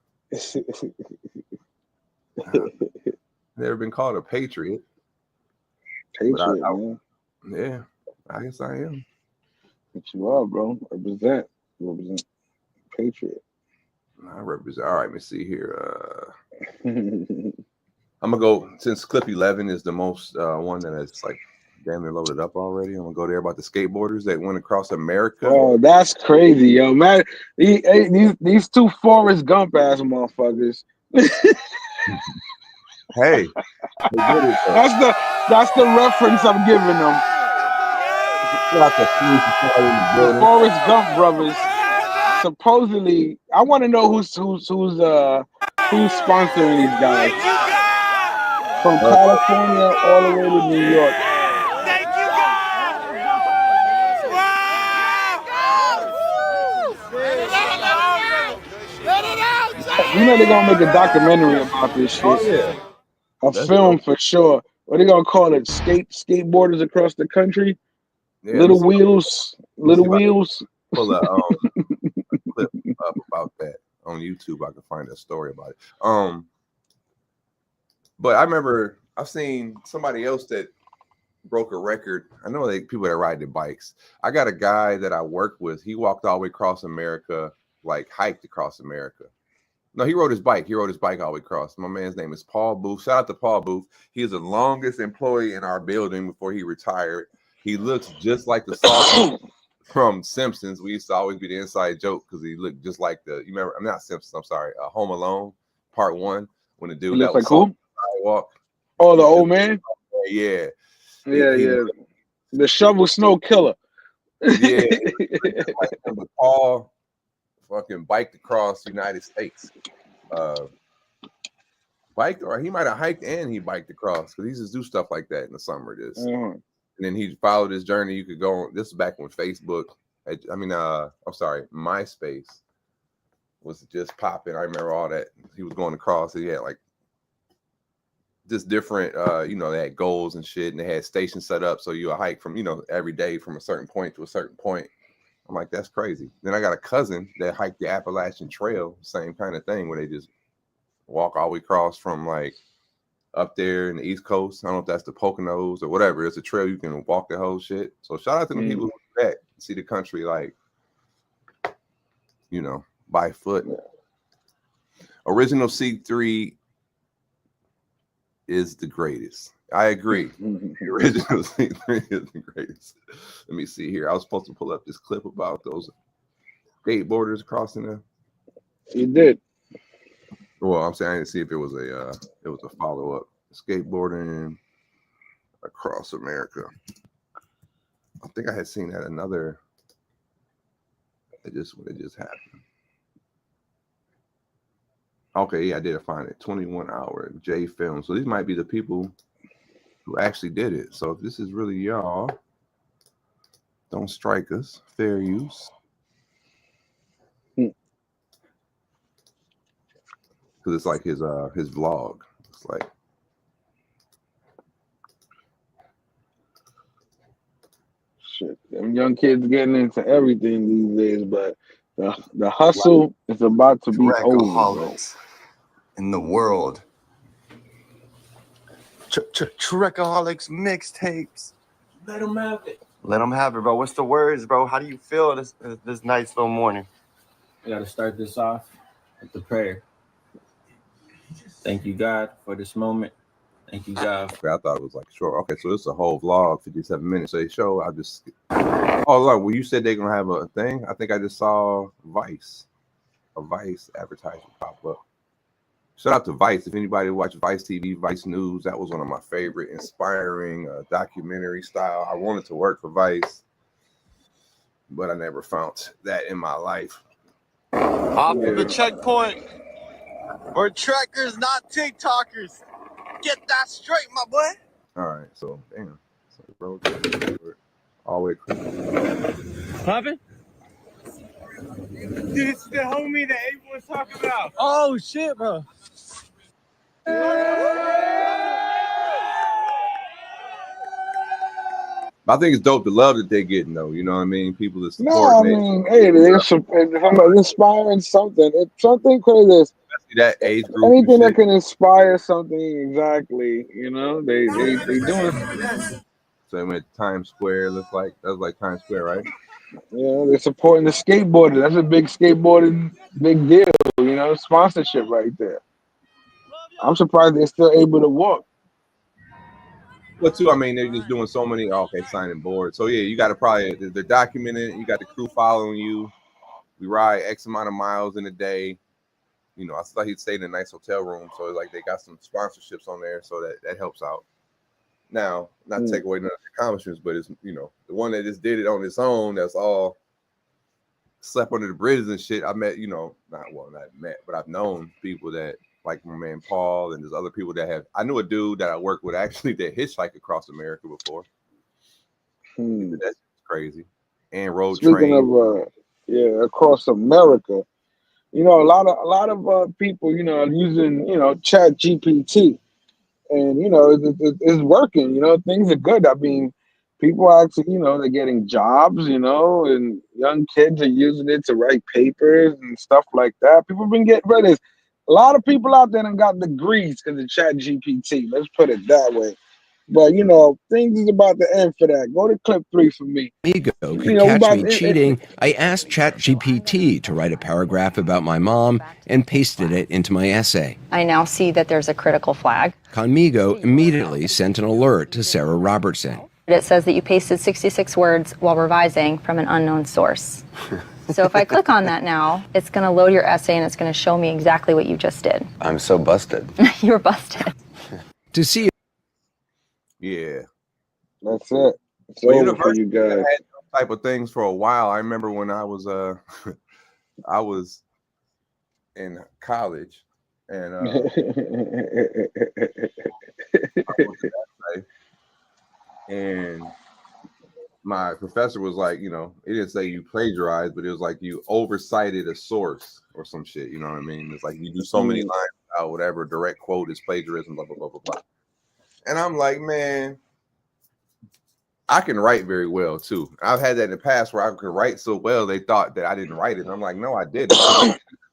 Never been called a patriot. Patriot, yeah, I guess I am. What you are, bro? Represent patriot. I represent. All right, let me see here. I'm gonna go, since clip 11 is the most one that has like damn near loaded up already. I'm gonna go there about the skateboarders that went across America. Oh, that's crazy, yo, man. These two Forrest Gump ass motherfuckers. Hey, they did it, though. That's the reference I'm giving them. Shout out to Police Academy in the The building. Forrest Gump brothers. Supposedly, I want to know who's sponsoring these guys from California all the way to New York. You know they're gonna make a documentary about this shit. Oh yeah, A that's film dope. for sure. What are they gonna call it? Skateboarders across the country. Yeah, Little let me wheels. pull a clip up about that on YouTube. I can find a story about it. But I remember I've seen somebody else that broke a record. I know people that ride their bikes. I got a guy that I work with. He walked all the way across America, like hiked across America. No, he rode his bike. He rode his bike all the way across. My man's name is Paul Booth. Shout out to Paul Booth. He is the longest employee in our building before he retired. He looks just like the Saw from Simpsons. We used to always be the inside joke because he looked just like you remember, I'm not Simpsons, I'm sorry, Home Alone, Part 1, when the dude that was like who? sidewalk. Oh, the old man? Yeah. Yeah. The shovel snow killer. Yeah. But Paul fucking biked across the United States. Biked, or he might have hiked and he biked across because he just do stuff like that in the summer. And then he followed his journey. You could go on. This is back when Facebook. MySpace was just popping. I remember all that. He was going across. He had like just different. They had goals and shit, and they had stations set up so you would hike from every day from a certain point to a certain point. I'm like, that's crazy. Then I got a cousin that hiked the Appalachian Trail, same kind of thing, where they just walk all the way across from like up there in the East Coast. I don't know if that's the Poconos or whatever. It's a trail you can walk the whole shit. So shout out to the people who do that, see the country like, by foot. Original C3 is the greatest. I agree. The original C3 is the greatest. Let me see here. I was supposed to pull up this clip about those skateboarders crossing there. You did. Well, I'm saying I didn't see if it was a follow-up. Skateboarding across America. I think I had seen that another. It just happened. Okay, yeah, I did find it. 21-hour J Film. So these might be the people who actually did it. So if this is really y'all, don't strike us. Fair use. Because it's like his vlog. It's like shit. Them young kids getting into everything these days, but the hustle is about to be over, bro. In the world. Trackaholics mixtapes. Let them have it. Let them have it, bro. What's the words, bro? How do you feel this nice little morning? I got to start this off with the prayer. Thank you, God, for this moment. Thank you, God. I thought it was like short. Okay, so this is a whole vlog, 57 minutes. So they show. Oh, look, well, you said they're gonna have a thing. I think I just saw Vice, a Vice advertisement pop up. Shout out to Vice. If anybody watched Vice TV, Vice News, that was one of my favorite, inspiring documentary style. I wanted to work for Vice, but I never found that in my life. Off of the checkpoint. We're trekkers, not TikTokers. Get that straight, my boy. All right, so damn. So bro, all the way across. Poppin'? Dude, this is the homie that Abe was talking about. Oh, shit, bro. I think it's dope, the love that they're getting, though. You know what I mean? People that support. No, I mean, hey, if I'm inspiring something, if something crazy, that age group, anything that can inspire something, exactly. They doing. So they went to Times Square. Looks like that was like Times Square, right? Yeah, they're supporting the skateboarder. That's a big skateboarding, big deal. Sponsorship right there. I'm surprised they're still able to walk. Well, too, I mean, they're just doing so many. Oh, okay, signing board. So yeah, you got to probably they're documenting it. You got the crew following you. We ride X amount of miles in a day. You know, I thought he'd stay in a nice hotel room, so like they got some sponsorships on there, so that helps out. Now, not to take away none of the accomplishments, but it's the one that just did it on its own. That's all slept under the bridges and shit. I met not met, but I've known people that. Like my man Paul, and there's other people that have. I knew a dude that I worked with actually that hitchhiked across America before. That's crazy. And road Speaking train. of across America, a lot of people are using Chat GPT, and it's working. Things are good. I mean, people are actually they're getting jobs, and young kids are using it to write papers and stuff like that. People have been getting rid of this. A lot of people out there done got degrees because of Chat GPT. Let's put it that way. But things is about to end for that. Go to clip 3 for me. Amigo could catch me cheating. I asked ChatGPT to write a paragraph about my mom and pasted it into my essay. I now see that there's a critical flag. Conmigo immediately sent an alert to Sarah Robertson. It says that you pasted 66 words while revising from an unknown source. So if I click on that now, it's going to load your essay and it's going to show me exactly what you just did. I'm so busted. You're busted. To see. Yeah. That's it. It's over for you guys. I had those type of things for a while. I remember when I was I was in college and and my professor was like, it didn't say you plagiarized, but it was like you oversighted a source or some shit. You know what I mean? It's like you do so many lines out, whatever direct quote is plagiarism, blah, blah, blah, blah, blah. And I'm like, man, I can write very well too. I've had that in the past where I could write so well they thought that I didn't write it. And I'm like, no, I didn't.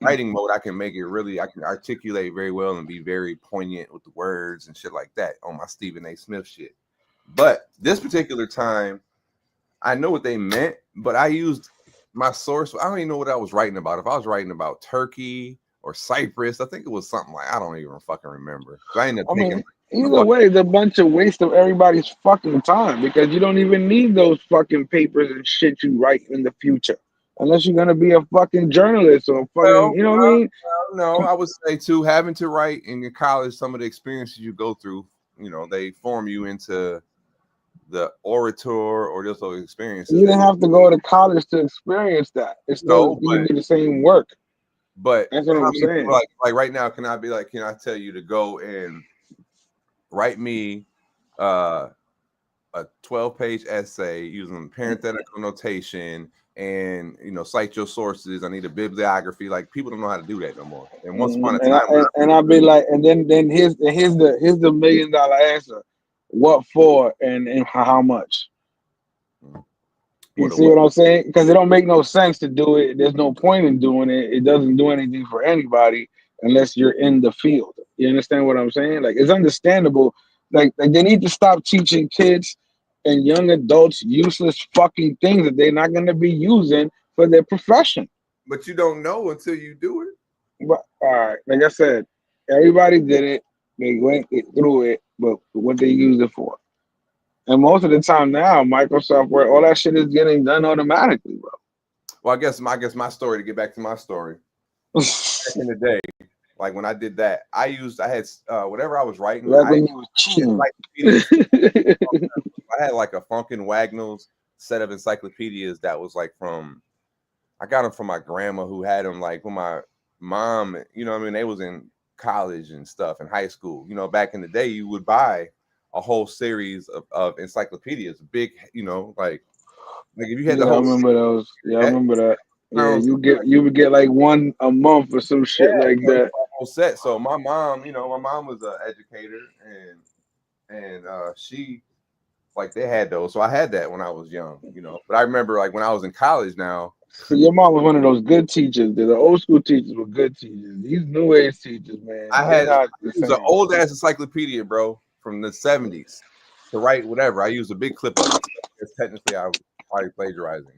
Writing mode, I can make it really, I can articulate very well and be very poignant with the words and shit like that on my Stephen A. Smith shit. But this particular time, I know what they meant, but I used my source. I don't even know what I was writing about. If I was writing about Turkey or Cyprus, I think it was something like, I don't even fucking remember. I ended up thinking. Either way, it's a bunch of waste of everybody's fucking time because you don't even need those fucking papers and shit you write in the future. Unless you're gonna be a fucking journalist or fucking, you know what I mean? No, I would say too, having to write in your college, some of the experiences you go through, they form you into the orator or just those experiences. You didn't have to go to college to experience that. It's still you do the same work. But that's what I'm saying. Like right now, can I tell you to go and write me a 12-page essay using parenthetical notation and cite your sources. I need a bibliography. Like people don't know how to do that no more. And once upon a time, and I'll be like, and then here's the $1 million answer. What for and how much? You see what I'm saying? Because it don't make no sense to do it. There's no point in doing it. It doesn't do anything for anybody unless you're in the field. You understand what I'm saying? Like, it's understandable. Like they need to stop teaching kids and young adults useless fucking things that they're not going to be using for their profession. But you don't know until you do it. But all right, like I said, everybody did it. They went through it, but what they use it for. And most of the time now, Microsoft Word, all that shit is getting done automatically, bro. Well, I guess my story, to get back to my story. Back in the day, like when I did that, I had whatever I was writing. Like when you was cheating. I had like a Funkin' Wagnalls set of encyclopedias that was like I got them from my grandma who had them like when my mom, they was in college and stuff in high school. Back in the day, you would buy a whole series of encyclopedias, big, like if you had the whole. I remember those. Yeah, I remember that. Yeah, you would get like one a month or some shit like that. Whole set. So my mom, my mom was an educator, and she like they had those. So I had that when I was young, But I remember like when I was in college now. So your mom was one of those good teachers. The old school teachers were good teachers. These new age teachers, man. I had it was an old ass encyclopedia, bro, from the 70s to write whatever. I used a big clip of it. It's technically I was probably plagiarizing,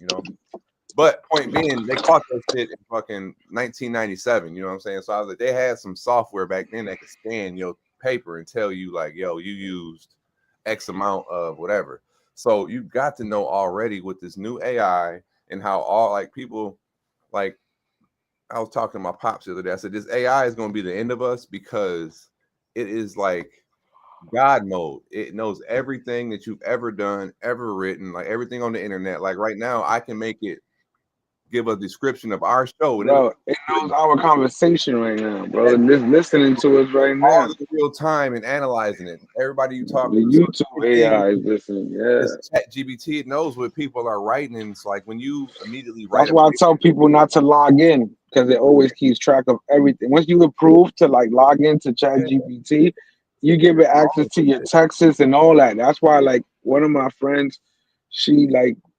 But point being, they caught that shit in fucking 1997. You know what I'm saying? So I was like, they had some software back then that could scan your paper and tell you like, yo, you used X amount of whatever. So you've got to know already with this new AI and how all like people like I was talking to my pops the other day. I said this AI is going to be the end of us because it is like God mode. It knows everything that you've ever done, ever written, like everything on the internet. Like right now, I can make it give a description of our show. And Bro, it knows our conversation right now, bro. And just listening to us right now. All in real time and analyzing it. Everybody you talk The to. YouTube AI is listening. Yeah. It's ChatGPT. It knows what people are writing. And it's like when you immediately write. That's why I tell people not to log in because it always keeps track of everything. Once you approve to like log into ChatGPT, you give it access to your texts and all that. That's why like one of my friends, she's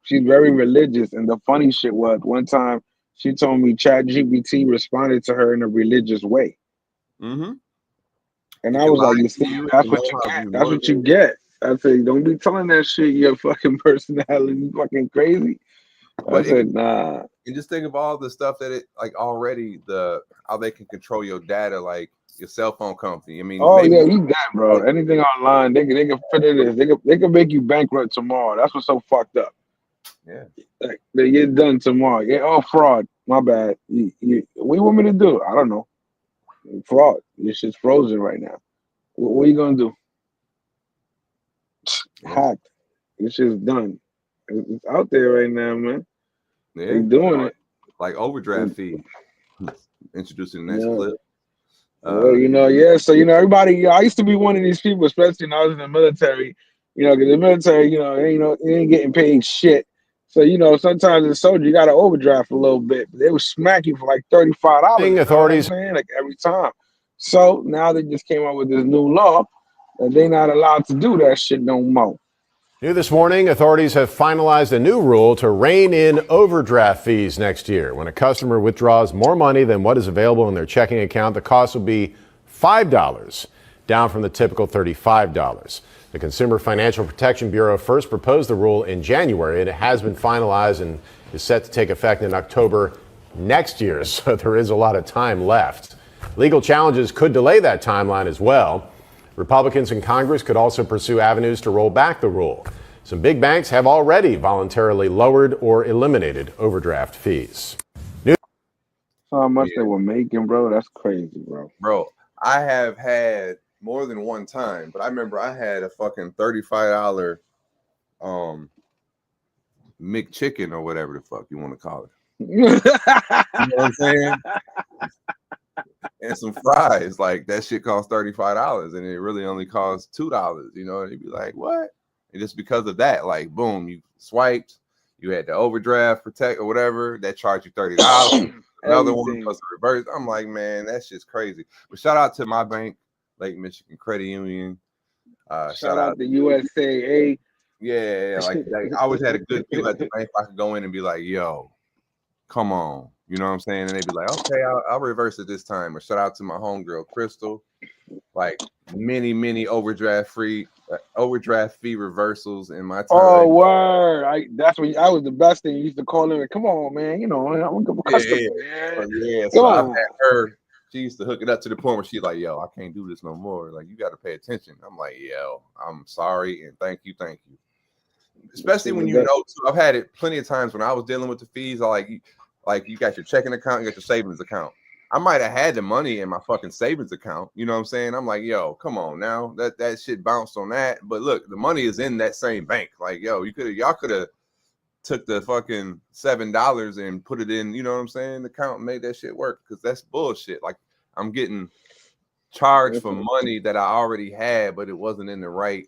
very religious. And the funny shit was one time she told me ChatGPT responded to her in a religious way. Mm-hmm. And I was like, you see, that's what you get. That's what you get. I said, don't be telling that shit your fucking personality. You fucking crazy. I said, nah. And just think of all the stuff that it like already how they can control your data, like your cell phone company. I mean, oh yeah, you that, bro. Anything online, they can fit it in. They can make you bankrupt tomorrow. That's what's so fucked up. Yeah, like, they get done tomorrow. Yeah, oh fraud. My bad. What do you want me to do? I don't know. Fraud. Your shit's frozen right now. What are you gonna do? Hacked. This shit's done. It's out there right now, man. Yeah, they're doing it. Like overdraft fee. Introducing the next clip. Well, so everybody. I used to be one of these people, especially when I was in the military. Because the military, you ain't getting paid shit. So sometimes as a soldier, you got to overdraft a little bit. But they would smack you for like $35. Authorities like every time. So now they just came up with this new law that they're not allowed to do that shit no more. New this morning, authorities have finalized a new rule to rein in overdraft fees next year. When a customer withdraws more money than what is available in their checking account, the cost will be $5, down from the typical $35. The Consumer Financial Protection Bureau first proposed the rule in January, and it has been finalized and is set to take effect in October next year, so there is a lot of time left. Legal challenges could delay that timeline as well. Republicans in Congress could also pursue avenues to roll back the rule. Some big banks have already voluntarily lowered or eliminated overdraft fees. How much they were making, bro? That's crazy, bro. Bro, I have had more than one time, but I remember I had a fucking $35 McChicken or whatever the fuck you want to call it. You know what I'm saying? And some fries, like that shit costs $35 and it really only costs $2, and you'd be like, what? And just because of that, like boom, you swiped, you had the overdraft protect or whatever that charged you $30. Another one was reverse. I'm like, man, that's just crazy. But shout out to my bank, Lake Michigan Credit Union. Shout out to USAA. Yeah, like I always had a good deal at the bank. I could go in and be like, yo, come on. You know what I'm saying? And they'd be like, okay, I'll reverse it this time. Or shout out to my homegirl, Crystal. Like many overdraft fee reversals in my time. Oh, word. That was the best thing. You used to call in. Come on, man. I'm a customer. Yeah. So I've had her. She used to hook it up to the point where she's like, yo, I can't do this no more. Like, you got to pay attention. I'm like, yo, I'm sorry. And thank you. Especially when I've had it plenty of times when I was dealing with the fees. Like you got your checking account, you got your savings account. I might have had the money in my fucking savings account. You know what I'm saying? I'm like, yo, come on now. That shit bounced on that. But look, the money is in that same bank. Like, yo, y'all could have took the fucking $7 and put it in, you know what I'm saying? The account and made that shit work because that's bullshit. Like, I'm getting charged for money that I already had, but it wasn't in the right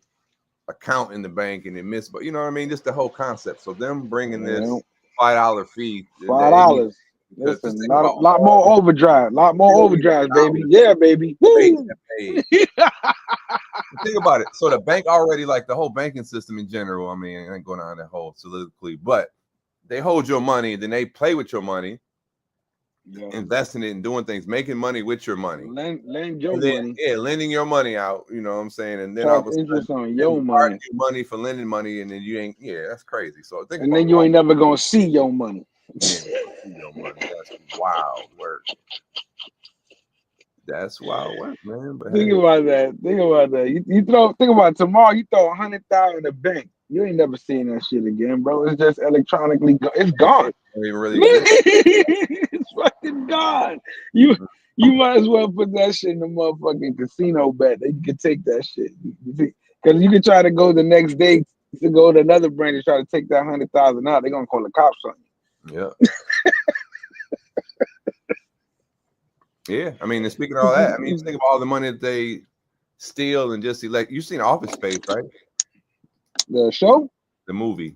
account in the bank and it missed. But you know what I mean? Just the whole concept. So them bringing this $5 fee. $5. Listen, lot more overdraft. Lot more overdraft, baby. Yeah, baby. Think about it. So the bank already, like the whole banking system in general, I mean, I ain't going on that whole soliloquy, but they hold your money and then they play with your money, investing it and doing things, making money with your money. Lend your money. Yeah, lending your money out, you know what I'm saying? And then interest on your money for lending money, and then you ain't, that's crazy. So and then you ain't never gonna see your money. Yeah, your money. That's wild work. That's Wild West, man. But Think hey, about that. Think about that. Think about it. Tomorrow. You throw 100,000 in the bank. You ain't never seen that shit again, bro. It's just electronically. It's gone. don't even really exist. It's fucking gone. You might as well put that shit in the motherfucking casino bet. That you can take that shit because you can try to go the next day to go to another brand and try to take that 100,000 out. They're gonna call the cops on you. Yeah. Yeah, I mean, and speaking of all that, I mean, you think of all the money that they steal and just elect. You've seen Office Space, right? The show? The movie.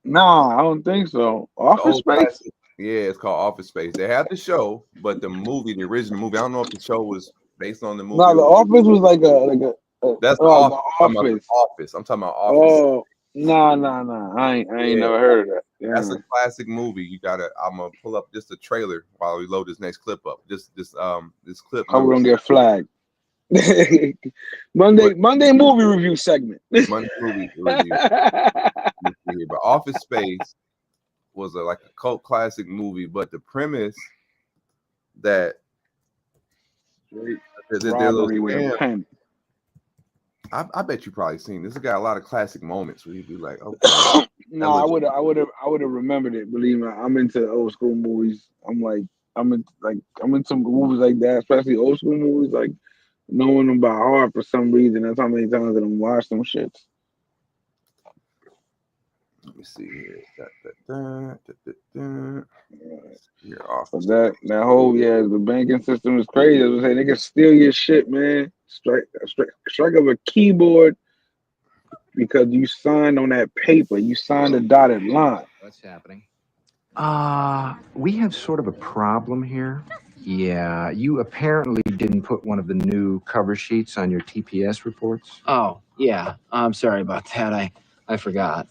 Nah, I don't think so. Office Space? Classic. Yeah, it's called Office Space. They have the show, but the movie, the original movie, I don't know if the show was based on the movie. No, The Office was like a that's the Office. Office. I'm talking about Office. Oh, nah. I ain't never heard of that. Yeah. That's a classic movie. I'm gonna pull up just a trailer while we load this next clip up. This clip. How we gonna get flagged? Monday movie review segment. Monday movie review. But Office Space was like a cult classic movie, but the premise that Robbery with a pen. I bet you probably seen this. It got a lot of classic moments where you'd be like, okay. No, I would have remembered it. Believe me, I'm into old school movies. I'm into movies like that, especially old school movies, like knowing them by heart for some reason. That's how many times that I'm watched them shits. Let me see here. You're off. But that whole the banking system is crazy. I was saying they can steal your shit, man. Strike up a keyboard because you signed on that paper. You signed a dotted line. What's happening? We have sort of a problem here. Yeah, you apparently didn't put one of the new cover sheets on your TPS reports. Oh, yeah. I'm sorry about that. I forgot.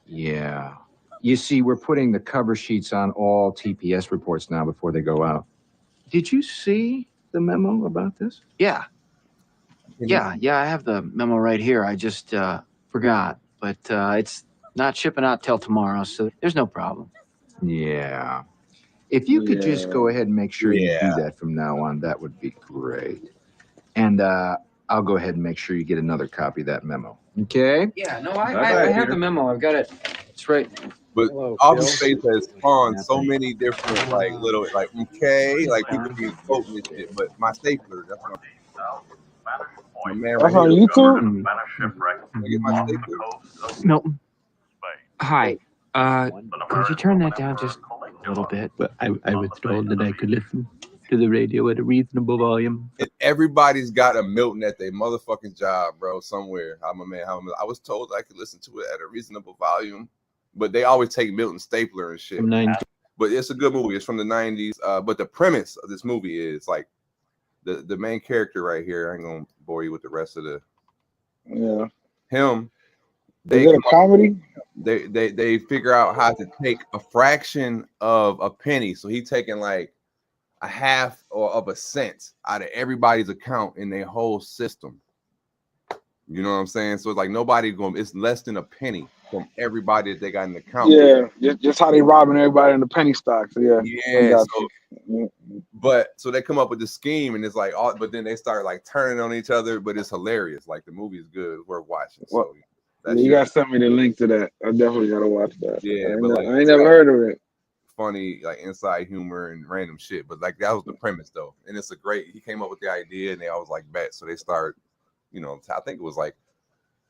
Yeah. You see, we're putting the cover sheets on all TPS reports now before they go out. Did you see the memo about this? Yeah. Yeah, I have the memo right here. I just forgot. But it's not shipping out till tomorrow, so there's no problem. Yeah. If you could just go ahead and make sure you do that from now on, that would be great. And I'll go ahead and make sure you get another copy of that memo. Okay? Yeah, no, I have the memo. I've got it. It's right. But Office Space has spawned so many different little people be quoting this shit. But my stapler, that's what my man That's right on here. YouTube. I get my stapler. Milton. Hi. Could you turn that down just a little bit? But I was told that I could listen to the radio at a reasonable volume. And everybody's got a Milton at their motherfucking job, bro, somewhere. I was told I could listen to it at a reasonable volume, but they always take Milton Stapler and shit. But it's a good movie. It's from the 90s. But the premise of this movie is like the main character right here. I ain't gonna bore you with the rest of him. Is it a comedy? They figure out how to take a fraction of a penny. So he's taking like a half of a cent out of everybody's account in their whole system. You know what I'm saying? So it's like it's less than a penny from everybody that they got in the account. Yeah, just how they robbing everybody in the penny stocks. Yeah. So they come up with this scheme and it's like, but then they start like turning on each other, but it's hilarious. Like the movie is good, it's worth watching. So you gotta send me the link to that. I definitely gotta watch that. Yeah, I ain't never heard of it. Funny, like inside humor and random shit, but like that was the premise though, and it's he came up with the idea, and they always like bet, so they start, I think it was like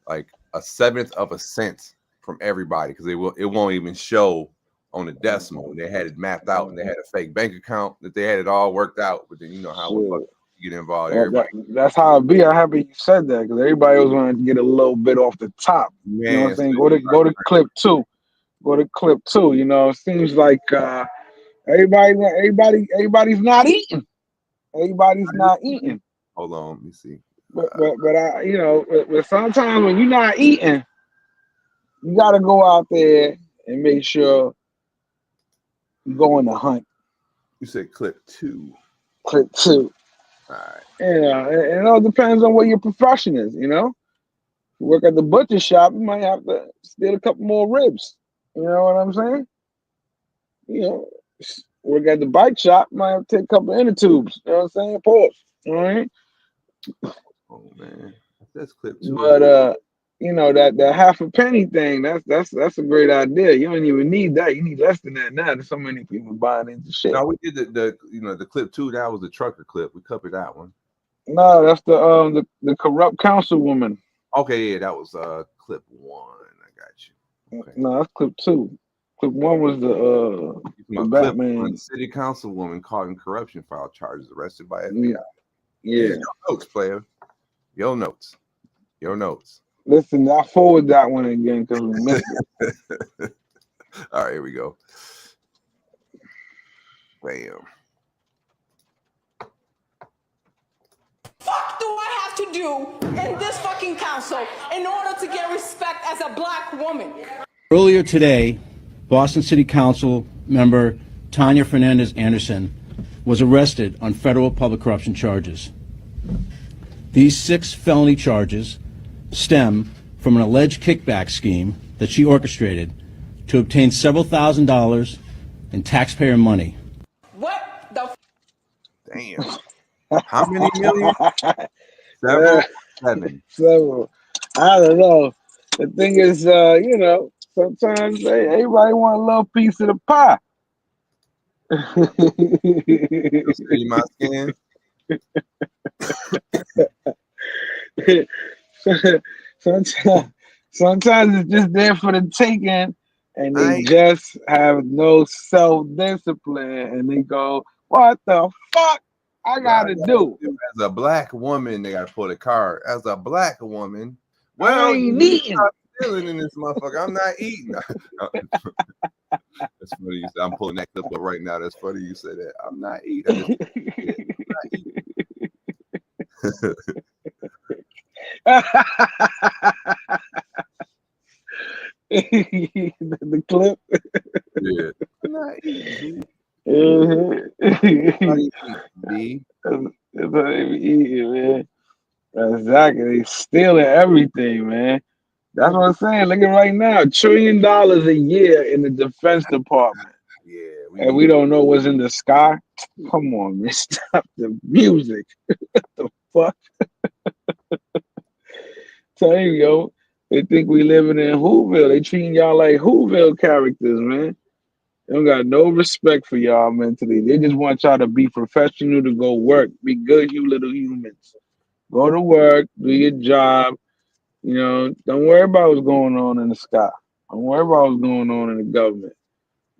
a 1/7 of a cent from everybody because it won't even show on the decimal. They had it mapped out, and they had a fake bank account that they had it all worked out, but then you know how you get involved. Everybody. That's how it be. I'm happy you said that because everybody was wanting to get a little bit off the top. You know what I'm saying? Go to clip 2. Go to clip 2. It seems like everybody's not eating. Everybody's not eating. Hold on, let me see. But but sometimes when you're not eating, you gotta go out there and make sure you go on the hunt. You said clip 2. Clip 2. All right. It all depends on what your profession is. You work at the butcher shop, you might have to steal a couple more ribs. You know what I'm saying? work at the bike shop, might have to take a couple inner tubes. You know what I'm saying? Pause. All right. Oh man, that's clip 2. But you know, that half a penny thing, that's a great idea. You don't even need that. You need less than that now. There's so many people buying into shit. No, we did the clip 2. That was the trucker clip. We covered that one. No, that's the corrupt councilwoman. Okay, yeah, that was clip 1. I got you. Okay. No, that's clip 2. Clip 1 was the Batman. City councilwoman caught in corruption filed charges, arrested by FBI. Yeah. Your notes, player. Your notes. Listen, I'll forward that one again because we missed it. All right, here we go. Bam. Fuck do I have to do in this fucking council in order to get respect as a black woman? Earlier today, Boston City Council member Tanya Fernandez Anderson was arrested on federal public corruption charges. These 6 felony charges stem from an alleged kickback scheme that she orchestrated to obtain several $1,000s in taxpayer money. What the Damn. How many million? 7. I don't know. The thing is, you know, sometimes everybody want a little piece of the pie. See my skin? Sometimes it's just there for the taking, and they just have no self-discipline, and they go, "What the fuck I gotta do?" As a black woman, they gotta pull the card. As a black woman, well, I ain't eating. Feeling in this motherfucker. I'm not eating. That's funny. You said, I'm pulling that clip up right now. That's funny you said that. I'm not eating. The clip. Yeah. I'm not eating. Man. Exactly. They stealing everything, man. That's what I'm saying. Look at right now, $1 trillion a year in the Defense Department. Yeah, and we don't know what's in the sky. Come on, man. Stop the music. What the fuck? Tell you, yo, they think we living in Whoville. They treating y'all like Whoville characters, man. They don't got no respect for y'all mentally. They just want y'all to be professional, to go work, be good, you little humans. Go to work, do your job. You know, don't worry about what's going on in the sky. Don't worry about what's going on in the government.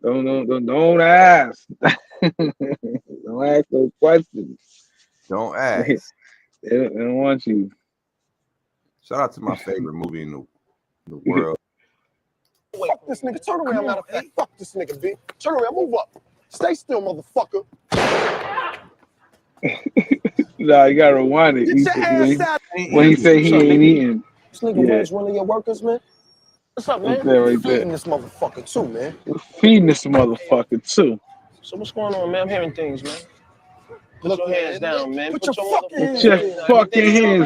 Don't ask. Don't ask those questions. Don't ask. They don't want you. Shout out to my favorite movie in the world. Fuck this nigga. Turn around, matter of fact. Fuck this nigga, B. Turn around, move up. Stay still, motherfucker. Nah, you gotta rewind it. When he say he ain't eating. This nigga Will's one of your workers, man. What's up, man? Right Feeding this motherfucker too, man. We're feeding this motherfucker too. So what's going on, man? I'm hearing things, man. Put your hands down, man. Put your fucking hands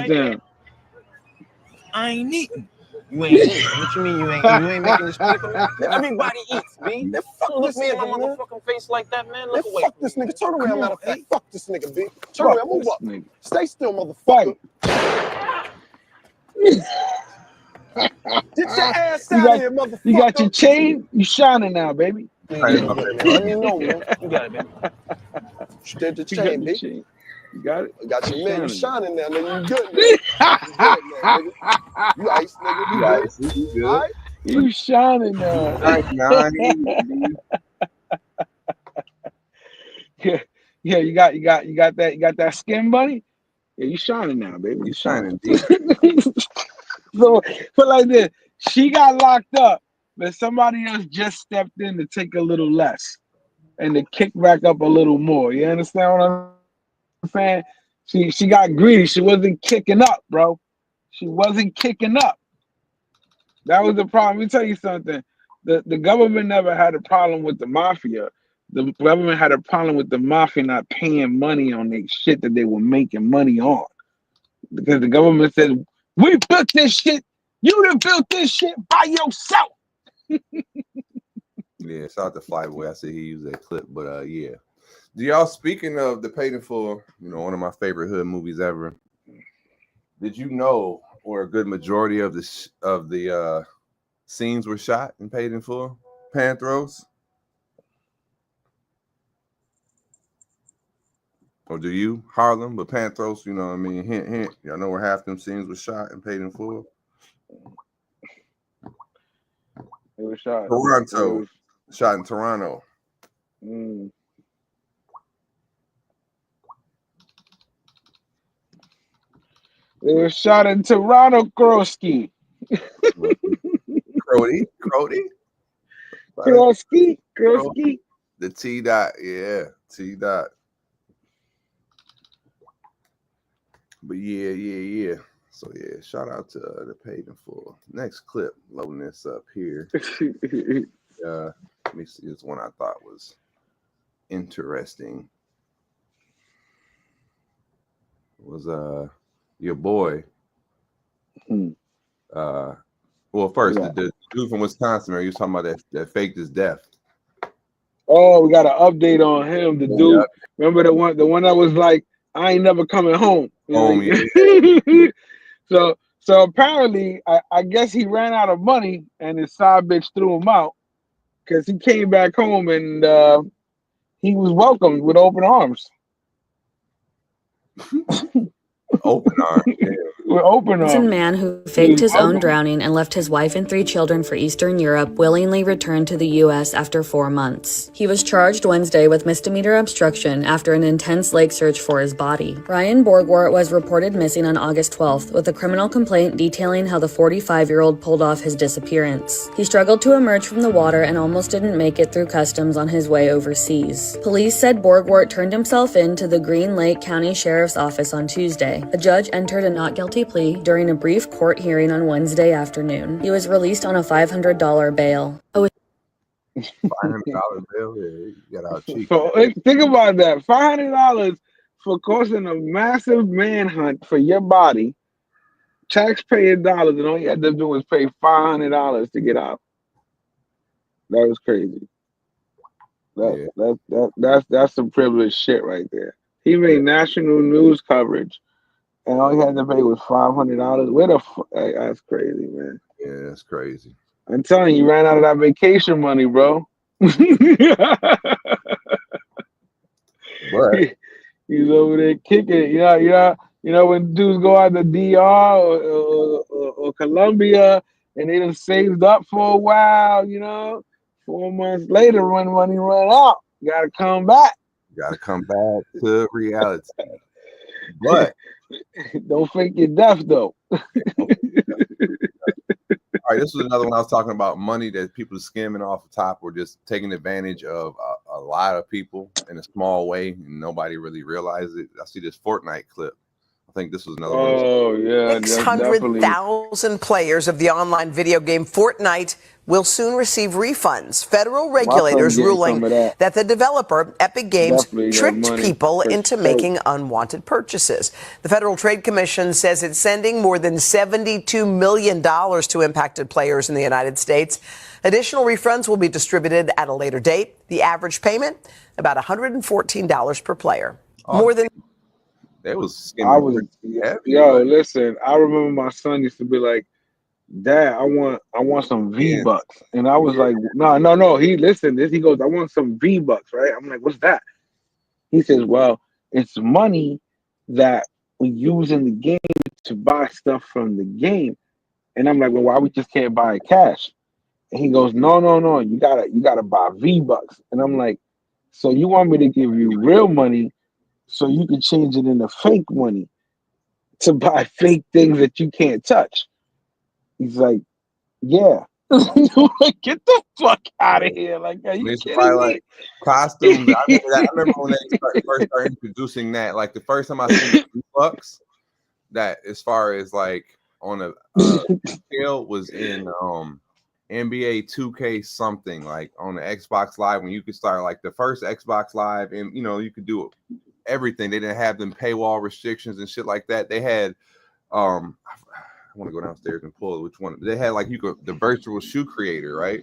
down. I ain't eating. You ain't eating. What you mean you ain't making this political? Everybody eats, B. Don't look me in my motherfucking face like that, man. Look away. Fuck this nigga. Turn around, matter of fact. Fuck this nigga, B. Turn around, move up. Stay still, motherfucker. Get your ass out of here, motherfucker. You got your chain? You shining now, baby. Let me know, man. You got it, baby. You did the chain, B. You got it? I got your man. You shining now, nigga. You good, man. You ice, nigga. You ice. You good? All right? You shining now. Yeah, you got that skin, buddy? Yeah, you shining now, baby. You shining deep. So, put like this, she got locked up, but somebody else just stepped in to take a little less and to kick back up a little more. You understand what I'm saying? She got greedy. She wasn't kicking up, bro. She wasn't kicking up. That was the problem. Let me tell you something. The government never had a problem with the mafia. The government had a problem with the mafia not paying money on the shit that they were making money on. Because the government said, we built this shit. You done built this shit by yourself. Yeah, shout out to Flyboy. I said he used that clip, but yeah. Do y'all, speaking of the Paid in Full, one of my favorite hood movies ever. Did you know, or a good majority of the scenes were shot and Paid in Full? Panthros? Or do you, Harlem? But Panthros, you know what I mean? Hint, hint. Y'all know where half them scenes were shot and Paid in Full? It was shot. Toronto. Shot in Toronto. Mm. It was shot in Toronto, Kroski. Crody? Kroski. The T dot, yeah. T dot. But yeah. So yeah, shout out to the Paid in Full. Next clip, loading this up here. Let me see this one I thought was interesting. It was your boy. Well, first the dude from Wisconsin, where he was talking about that faked his death. Oh, we got an update on him. The dude, remember the one that was like, I ain't never coming home. Yeah. So apparently, I guess he ran out of money and his side bitch threw him out because he came back home and he was welcomed with open arms. Open arms. Yeah. With open arms. A man who faked his own drowning and left his wife and 3 children for Eastern Europe willingly returned to the U.S. after 4 months. He was charged Wednesday with misdemeanor obstruction after an intense lake search for his body. Ryan Borgwart was reported missing on August 12th with a criminal complaint detailing how the 45-year-old pulled off his disappearance. He struggled to emerge from the water and almost didn't make it through customs on his way overseas. Police said Borgwart turned himself in to the Green Lake County Sheriff's Office on Tuesday. A judge entered a not guilty plea during a brief court hearing on Wednesday afternoon. He was released on a $500 bail. $500 bill? Yeah, you got out cheap. So think about that. $500 for causing a massive manhunt for your body. Taxpayer dollars, and all you had to do was pay $500 to get out. That was crazy. That's some privileged shit right there. He made national news coverage. And all he had to pay was $500. That's crazy, man. Yeah, that's crazy. I'm telling you, he ran out of that vacation money, bro. But he's over there kicking it. You know when dudes go out to DR or Colombia and they done saved up for a while, 4 months later when money run out, you gotta come back. You gotta come back to reality. But don't fake your death, though. All right, this was another one I was talking about, money that people are skimming off the top or just taking advantage of a lot of people in a small way, and nobody really realized it. I see this Fortnite clip. I think this was another one. Oh, yeah. 600,000 players of the online video game Fortnite will soon receive refunds. Federal regulators ruling that the developer, Epic Games, tricked people into making unwanted purchases. The Federal Trade Commission says it's sending more than $72 million to impacted players in the United States. Additional refunds will be distributed at a later date. The average payment, about $114 per player. More than... That was heavy. Listen, I remember my son used to be like, Dad, I want some V-Bucks. And I was like, no. He goes, I want some V-Bucks, right? I'm like, what's that? He says, well, it's money that we use in the game to buy stuff from the game. And I'm like, well, why we just can't buy it cash? And he goes, no, you gotta buy V-Bucks. And I'm like, so you want me to give you real money so you can change it into fake money to buy fake things that you can't touch? He's like, yeah. Like, get the fuck out of here. Like, are you kidding me? Like costumes. I remember when they first started introducing that. Like the first time I seen $2, that as far as like on a scale was in NBA 2K something, like on the Xbox Live, when you could start like the first Xbox Live, and you could do everything. They didn't have them paywall restrictions and shit like that. They had I want to go downstairs and pull which one they had. Like the virtual shoe creator, right?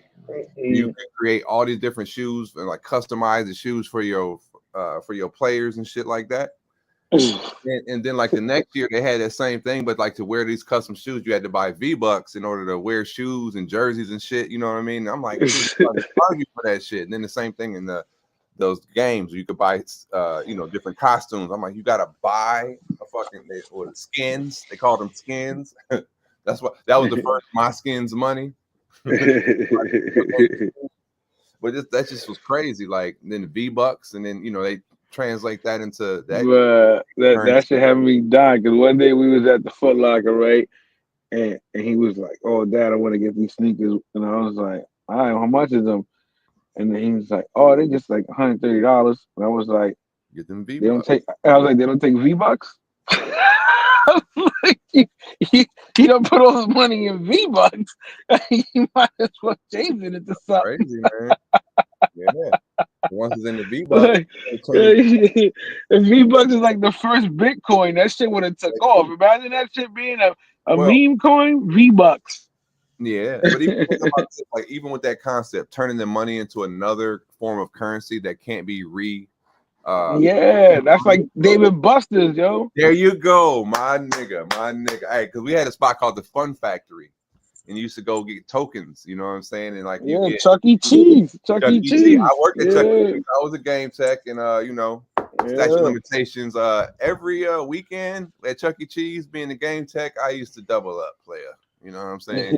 You can create all these different shoes and like customize the shoes for your players and shit like that. And then like the next year they had that same thing, but like to wear these custom shoes, you had to buy V-Bucks in order to wear shoes and jerseys and shit. You know what I mean? I'm like, argue for that shit. And then the same thing in those games where you could buy different costumes. I'm like, you gotta buy a fucking skins. They called them skins. That was the first My Skins money. But that just was crazy. Like then the V-Bucks, and then they translate that into that. That shit had me dying because one day we was at the Foot Locker, right? And he was like, "Oh, Dad, I want to get these sneakers," and I was like, "All right, how much is them?" And then he was like, "Oh, they just like $130." And I was like, "Get them V-Bucks." They don't take V-Bucks. I was like, you don't put all this money in V-Bucks. You might as well change it into something. Crazy, man. Yeah. Once it's in the V-Bucks, the V-Bucks is like the first Bitcoin. That shit would have took off. Imagine that shit being a meme coin. V-Bucks. Yeah, but even with that concept, turning the money into another form of currency that can't be that's like David Buster's, yo. There you go, my nigga. Hey, because we had a spot called the Fun Factory, and you used to go get tokens. You know what I'm saying? And like, Chuck E. Cheese. Chuck E. Cheese. I worked at Chuck E. Cheese. I was a game tech, and statute limitations. Every weekend at Chuck E. Cheese, being a game tech, I used to double up, player. You know what I'm saying?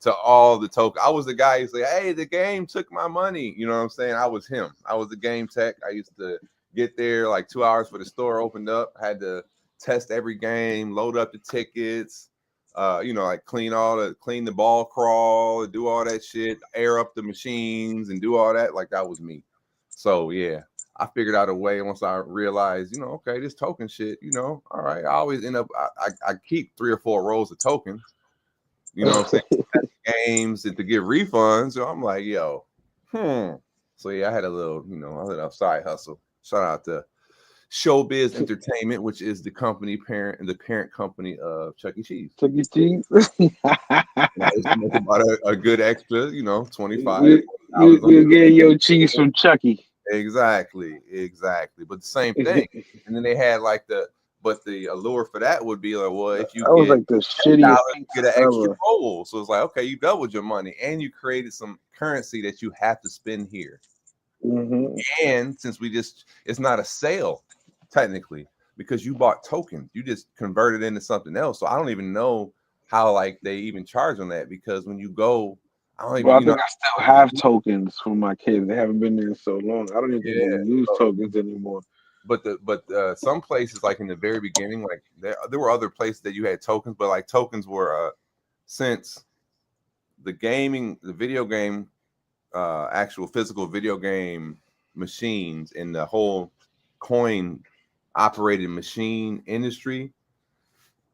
To all the tokens. I was the guy who said, "Hey, the game took my money." You know what I'm saying? I was him. I was the game tech. I used to get there like 2 hours for the store opened up. Had to test every game, load up the tickets, like clean the ball crawl, do all that shit, air up the machines, and do all that. Like that was me. So yeah, I figured out a way once I realized, okay, this token shit, all right. I always end up, I keep 3 or 4 rows of tokens. You know what I'm saying? Games and to get refunds. So I'm like, yo, So yeah, I had a little side hustle. Shout out to Showbiz Entertainment, which is the parent company of Chuck E. Cheese. Chuck E. Cheese. About a good extra, 25. You get your cheese from Chucky. Exactly. But the same thing. And then they had the allure for that would be like, well, if you get an extra roll. So it's like, okay, you doubled your money and you created some currency that you have to spend here. Mm-hmm. And since it's not a sale technically because you bought tokens, you just converted into something else. So I don't even know how they even charge on that because when you go, I don't even. I think I still have tokens for my kids. They haven't been there so long. I don't even use tokens anymore. But some places like in the very beginning, like there were other places that you had tokens, but like tokens were since the video game, actual physical video game machines and the whole coin operated machine industry,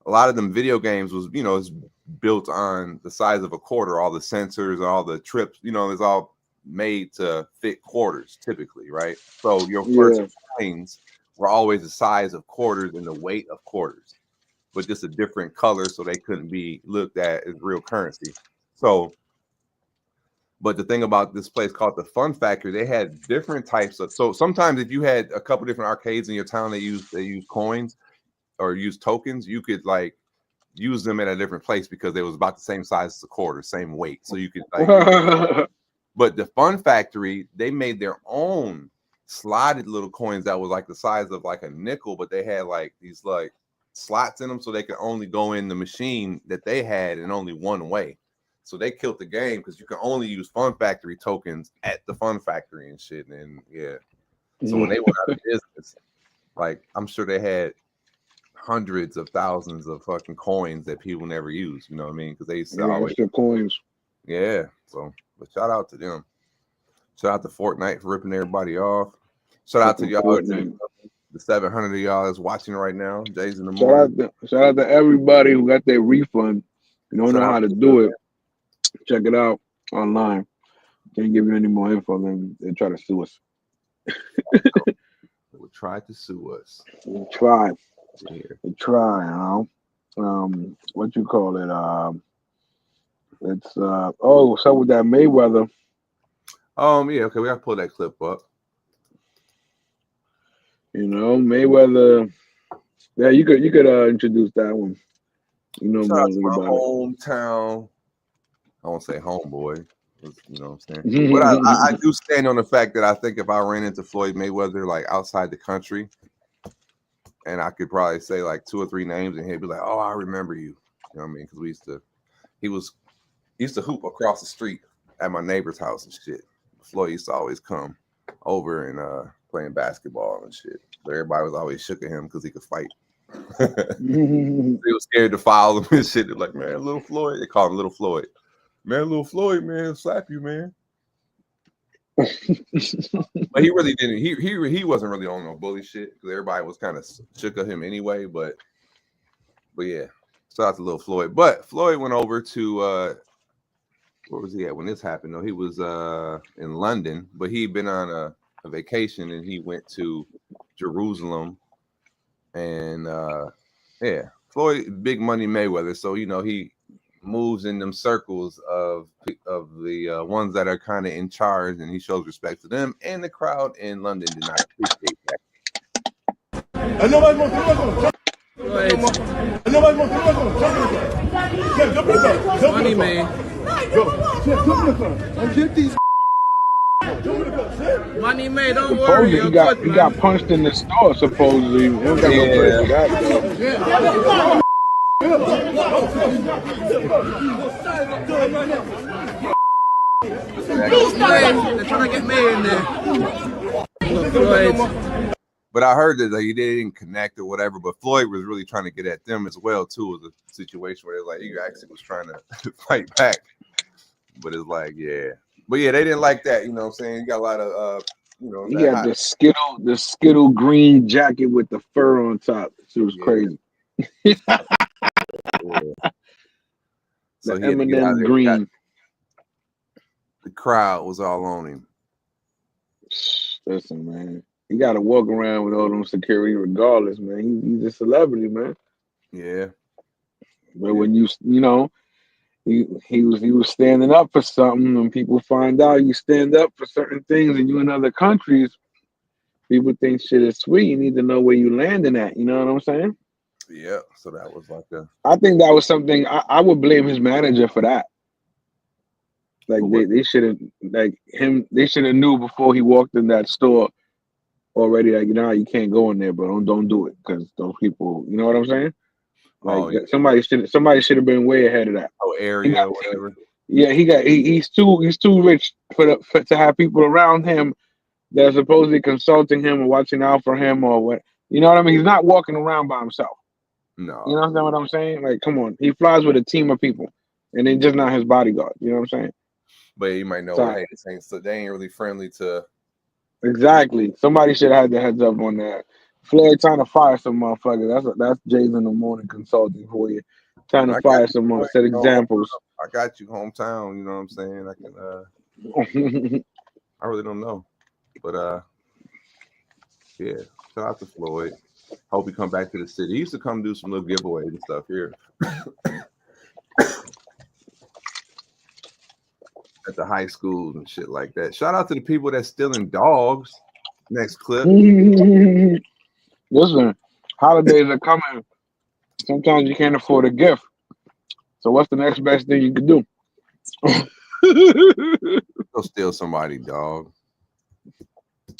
a lot of them video games was is built on the size of a quarter, all the sensors, all the trips, it's all made to fit quarters typically, right? So your first coins were always the size of quarters and the weight of quarters, but just a different color so they couldn't be looked at as real currency. So, but the thing about this place called the Fun Factory, they had different types of. So sometimes if you had a couple different arcades in your town, they use coins or use tokens, you could use them at a different place because they was about the same size as a quarter, same weight. So you could but the Fun Factory, they made their own slotted little coins that was the size of a nickel, but they had these slots in them so they could only go in the machine that they had in only one way. So they killed the game because you can only use Fun Factory tokens at the Fun Factory and shit. And so when they went out of business, I'm sure they had hundreds of thousands of fucking coins that people never use. You know what I mean? Because they sell coins. Yeah. So, but shout out to them. Shout out to Fortnite for ripping everybody off. Shout out to y'all, the 700 of y'all that's watching right now. Days in the morning. Shout out to everybody who got their refund. You don't know how to do it. Check it out online. Can't give you any more info, then they try to sue us. They tried to sue us. They try. They try, what you call it? It's what's up with that Mayweather? Yeah, okay, we gotta pull that clip up. You know, Mayweather. Yeah, you could introduce that one. You know Shout out to more my about hometown. I won't say homeboy. You know what I'm saying? But I do stand on the fact that I think if I ran into Floyd Mayweather like outside the country, and I could probably say like 2 or 3 names, and he'd be like, "Oh, I remember you." You know what I mean? Because he used to hoop across the street at my neighbor's house and shit. Floyd used to always come over and playing basketball and shit. But everybody was always shook at him because he could fight. They was scared to foul him and shit. They're like, man, Little Floyd. They call him Little Floyd. Man, Little Floyd, man, slap you, man. But he really didn't. He wasn't really on no bully shit because everybody was kind of shook at him anyway. But yeah, shout out to Little Floyd. But Floyd went over to where was he at when this happened? No, he was in London, but he'd been on a vacation and he went to Jerusalem. And yeah, Floyd, big money Mayweather. So you know he moves in them circles of the ones that are kind of in charge, and he shows respect to them. And the crowd in London did not appreciate that. Money man. Get these. Money man, don't worry. He got punched in the store supposedly. He don't got no place for that. They're trying to get me in there. But I heard that they didn't connect or whatever. But Floyd was really trying to get at them as well too. It was a situation where like he actually was trying to fight back. But it's like, yeah. But yeah, they didn't like that. You know what I'm saying? You got a lot of He got the Skittle green jacket with the fur on top. It was crazy. So the M&M green. The crowd was all on him. Listen, man, you got to walk around with all them security regardless, man. He's a celebrity, man. Yeah. But when you know, he was standing up for something, and people find out you stand up for certain things, and you in other countries, people think shit is sweet. You need to know where you landing at. You know what I'm saying? Yeah. So that was like I think that was something I would blame his manager for that. Like they should have they should have knew before he walked in that store already. Like, you can't go in there, but don't do it because those people. You know what I'm saying? Like somebody should have been way ahead of that. Area or whatever. Yeah, he's too rich to have people around him that are supposedly consulting him or watching out for him or what. You know what I mean? He's not walking around by himself. No. You know what I'm saying? Like, come on. He flies with a team of people, and they're just not his bodyguard. You know what I'm saying? But you might know, hey, they ain't really friendly to. Exactly. Somebody should have had their heads up on that. Floyd trying to fire some motherfuckers. That's Jay's in the morning consulting for you. Trying to fire some set examples. I got you, hometown. You know what I'm saying? I can. I really don't know, but yeah. Shout out to Floyd. Hope he come back to the city. He used to come do some little giveaways and stuff here. At the high schools and shit like that. Shout out to the people that's stealing dogs. Next clip. Listen, holidays are coming. Sometimes you can't afford a gift. So what's the next best thing you can do? Go steal somebody, dog.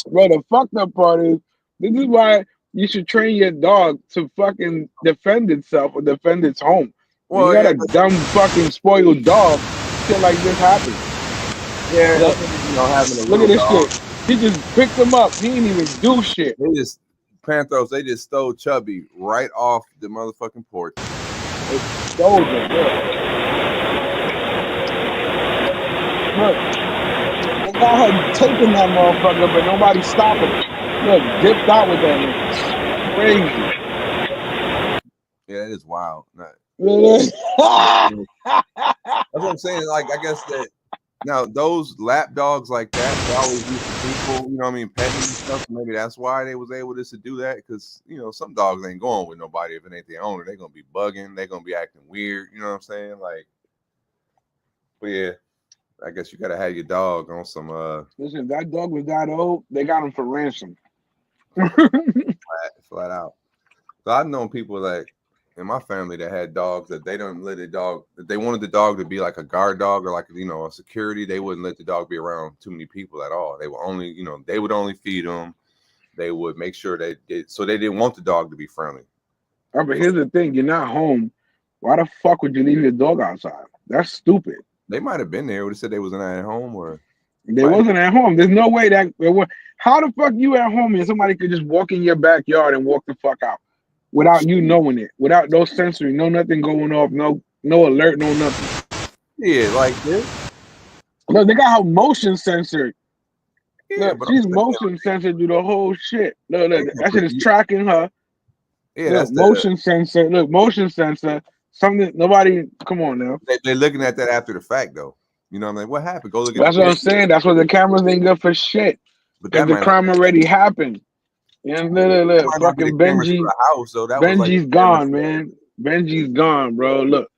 Bro, the fucked up part is this is why you should train your dog to fucking defend itself or defend its home. Well, you got a dumb fucking spoiled dog, shit like this happens. Yeah, look at this shit. He just picked him up. He didn't even do shit. Panthers, they just stole Chubby right off the motherfucking porch. They stole him. Look, they got her taking that motherfucker, but nobody stopping him. Look, dipped out with that nigga. Crazy. Yeah, that is wild. That's what I'm saying. Like, I guess that now those lap dogs like that, they always used to people, you know what I mean, petting and stuff. Maybe that's why they was able to do that. Because, you know, some dogs ain't going with nobody if it ain't their owner. They're gonna be bugging, they're gonna be acting weird, you know what I'm saying? Like, But yeah, I guess you gotta have your dog on some Listen, if that dog was that old, they got him for ransom. flat out. So I've known people like in my family that had dogs that they don't let the dog, that they wanted the dog to be like a guard dog or like, you know, a security. They wouldn't let the dog be around too many people at all. They would only, you know, they would only feed them. They would make sure they did, so they didn't want the dog to be friendly. Oh, but here's the thing: you're not home. Why the fuck would you leave your dog outside? That's stupid. They might have been there. Would have said they wasn't at home, or they wasn't at home. There's no way that. How the fuck you at home and somebody could just walk in your backyard and walk the fuck out without you knowing it, without no sensory, no nothing going off, no alert, no nothing. Yeah, like this. Look, they got her motion censored. Yeah, look, she's motion censored through the whole shit. Look, that shit is tracking her. Yeah, look, that's motion sensor. Look, motion sensor. Something nobody. Come on now. They're looking at that after the fact, though. You know, I'm like, what happened? Go look at. That's what I'm saying. That's what the cameras ain't good for shit. Because the crime already happened. Yeah, look. Fucking Benji. House, so that Benji's was like gone, man. Benji's gone, bro. Look,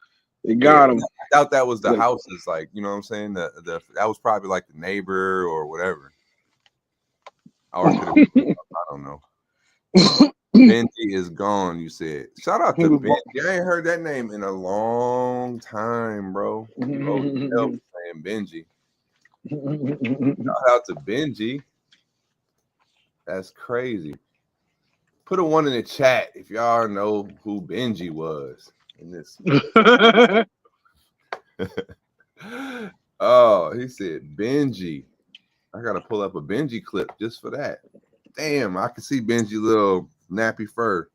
they got him. I doubt that was the houses, like, you know what I'm saying? The that was probably like the neighbor or whatever. Or it could have been, I don't know. Benji is gone, you said. Shout out to Benji. I ain't heard that name in a long time, bro. Saying Benji. Shout out to Benji. That's crazy. Put a 1 in the chat if y'all know who Benji was in this. Oh, he said Benji. I gotta pull up a Benji clip just for that. Damn, I can see Benji little nappy fur.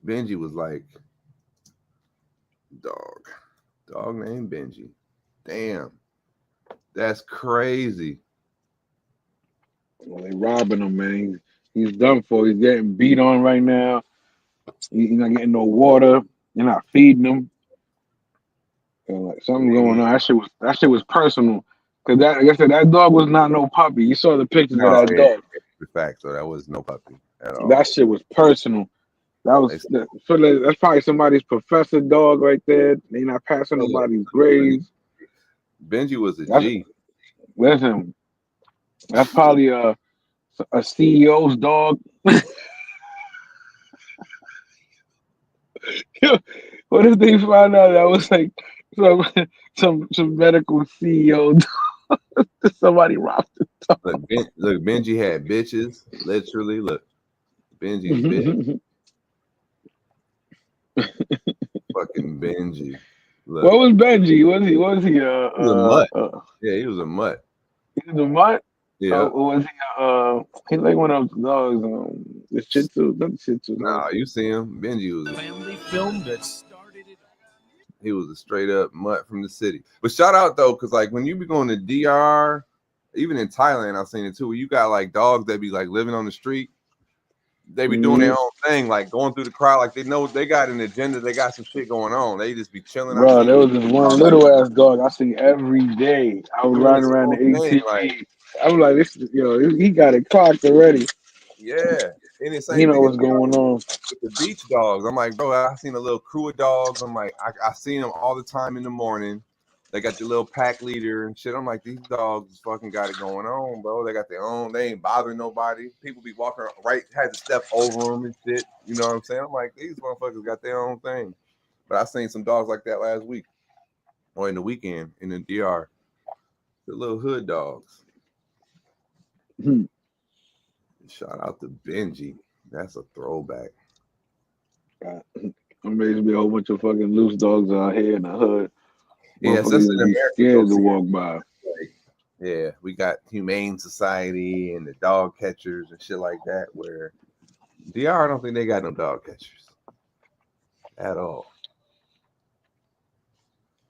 Benji was like dog named Benji. Damn, that's crazy. Well, they robbing him, man. He's done for. He's getting beat on right now. He's not getting no water. You're not feeding him. And like something going on. That shit was personal. Cause that, like I said, that dog was not no puppy. You saw the pictures of that dog. The fact, so that was no puppy at all. That shit was personal. That's probably somebody's professor dog right there. They not passing nobody's grades. Benji was a G. Listen, that's probably a CEO's dog. What if they find out that was like some medical CEO dog? Somebody robbed the dog. Look, Benji had bitches. Literally, look, Benji's bitch. Fucking Benji. Look. What was Benji? Was he? He was a mutt. Yeah, he was a mutt. He was a mutt. Yeah. Was he? He's like one of those dogs. The Shih Tzu, not the Shih Tzu. Nah, you see him? Benji was a family film that started it. He was a straight up mutt from the city. But shout out though, because like when you be going to DR, even in Thailand, I've seen it too, where you got like dogs that be like living on the street. They be doing their own thing, like going through the crowd, like they know they got an agenda, they got some shit going on. They just be chilling. Bro, there was this one little ass dog I see every day. I was riding around the ATV. I'm like, he got it clocked already. Yeah, and it's you know what's going on with the beach dogs. I'm like, bro, I seen a little crew of dogs. I'm like, I seen them all the time in the morning. They got the little pack leader and shit. I'm like, these dogs fucking got it going on, bro. They got their own. They ain't bothering nobody. People be walking right, had to step over them and shit. You know what I'm saying? I'm like, these motherfuckers got their own thing. But I seen some dogs like that last week or in the weekend in the DR. The little hood dogs. Shout out to Benji. That's a throwback. Amazing, be a whole bunch of fucking loose dogs out here in the hood. Yeah, it's just in America. Scared to walk by. Like, yeah, we got Humane Society and the dog catchers and shit like that. Where DR, I don't think they got no dog catchers at all.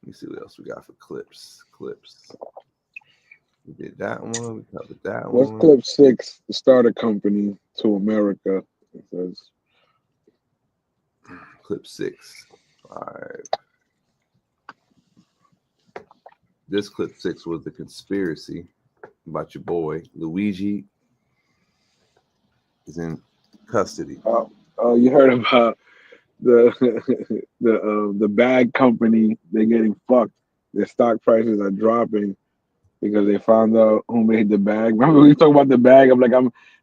Let me see what else we got for clips. We did that one. We covered that one. What's clip 6? Start a company to America. It says. Clip 6. All right. This clip 6 was the conspiracy about your boy Luigi is in custody. Oh, you heard about the bag company, they're getting fucked. Their stock prices are dropping because they found out who made the bag. Remember we talk about the bag? I'm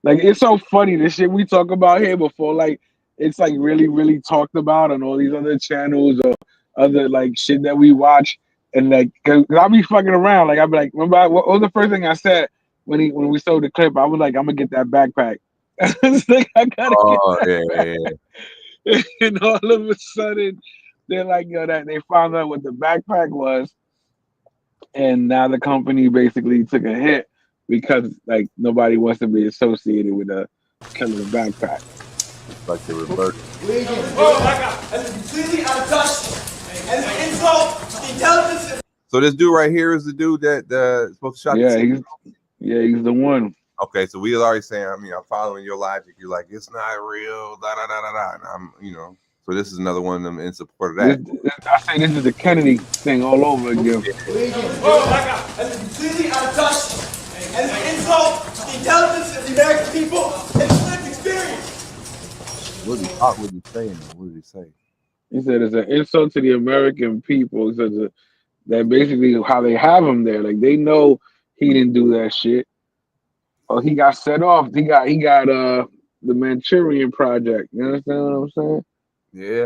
like it's so funny the shit we talk about here before like it's like really really talked about on all these other channels or other like shit that we watch and like cause I'll be fucking around like I'll be like remember what was the first thing I said when we showed the clip? I was like I'm gonna get that backpack. It's like I gotta get that backpack. And all of a sudden they're like yo that they found out what the backpack was. And now the company basically took a hit because like nobody wants to be associated with a killer backpack. Like the reverse. That's completely out of touch. And an insult to the intelligence. So this dude right here is the dude that supposed to shot. He's the one. Okay, so we was already saying. I mean, I'm following your logic. You're like, it's not real. Da da da da da. And I'm, you know. So this is another one of them in support of that. I say this is the Kennedy thing all over again. That's completely out of touch. And an insult to the intelligence of the American people and its lived experience. What was he saying? What did he say? He said it's an insult to the American people. He said that basically how they have him there. Like they know he didn't do that shit. Or he got set off. He got the Manchurian Project. You understand what I'm saying? Yeah,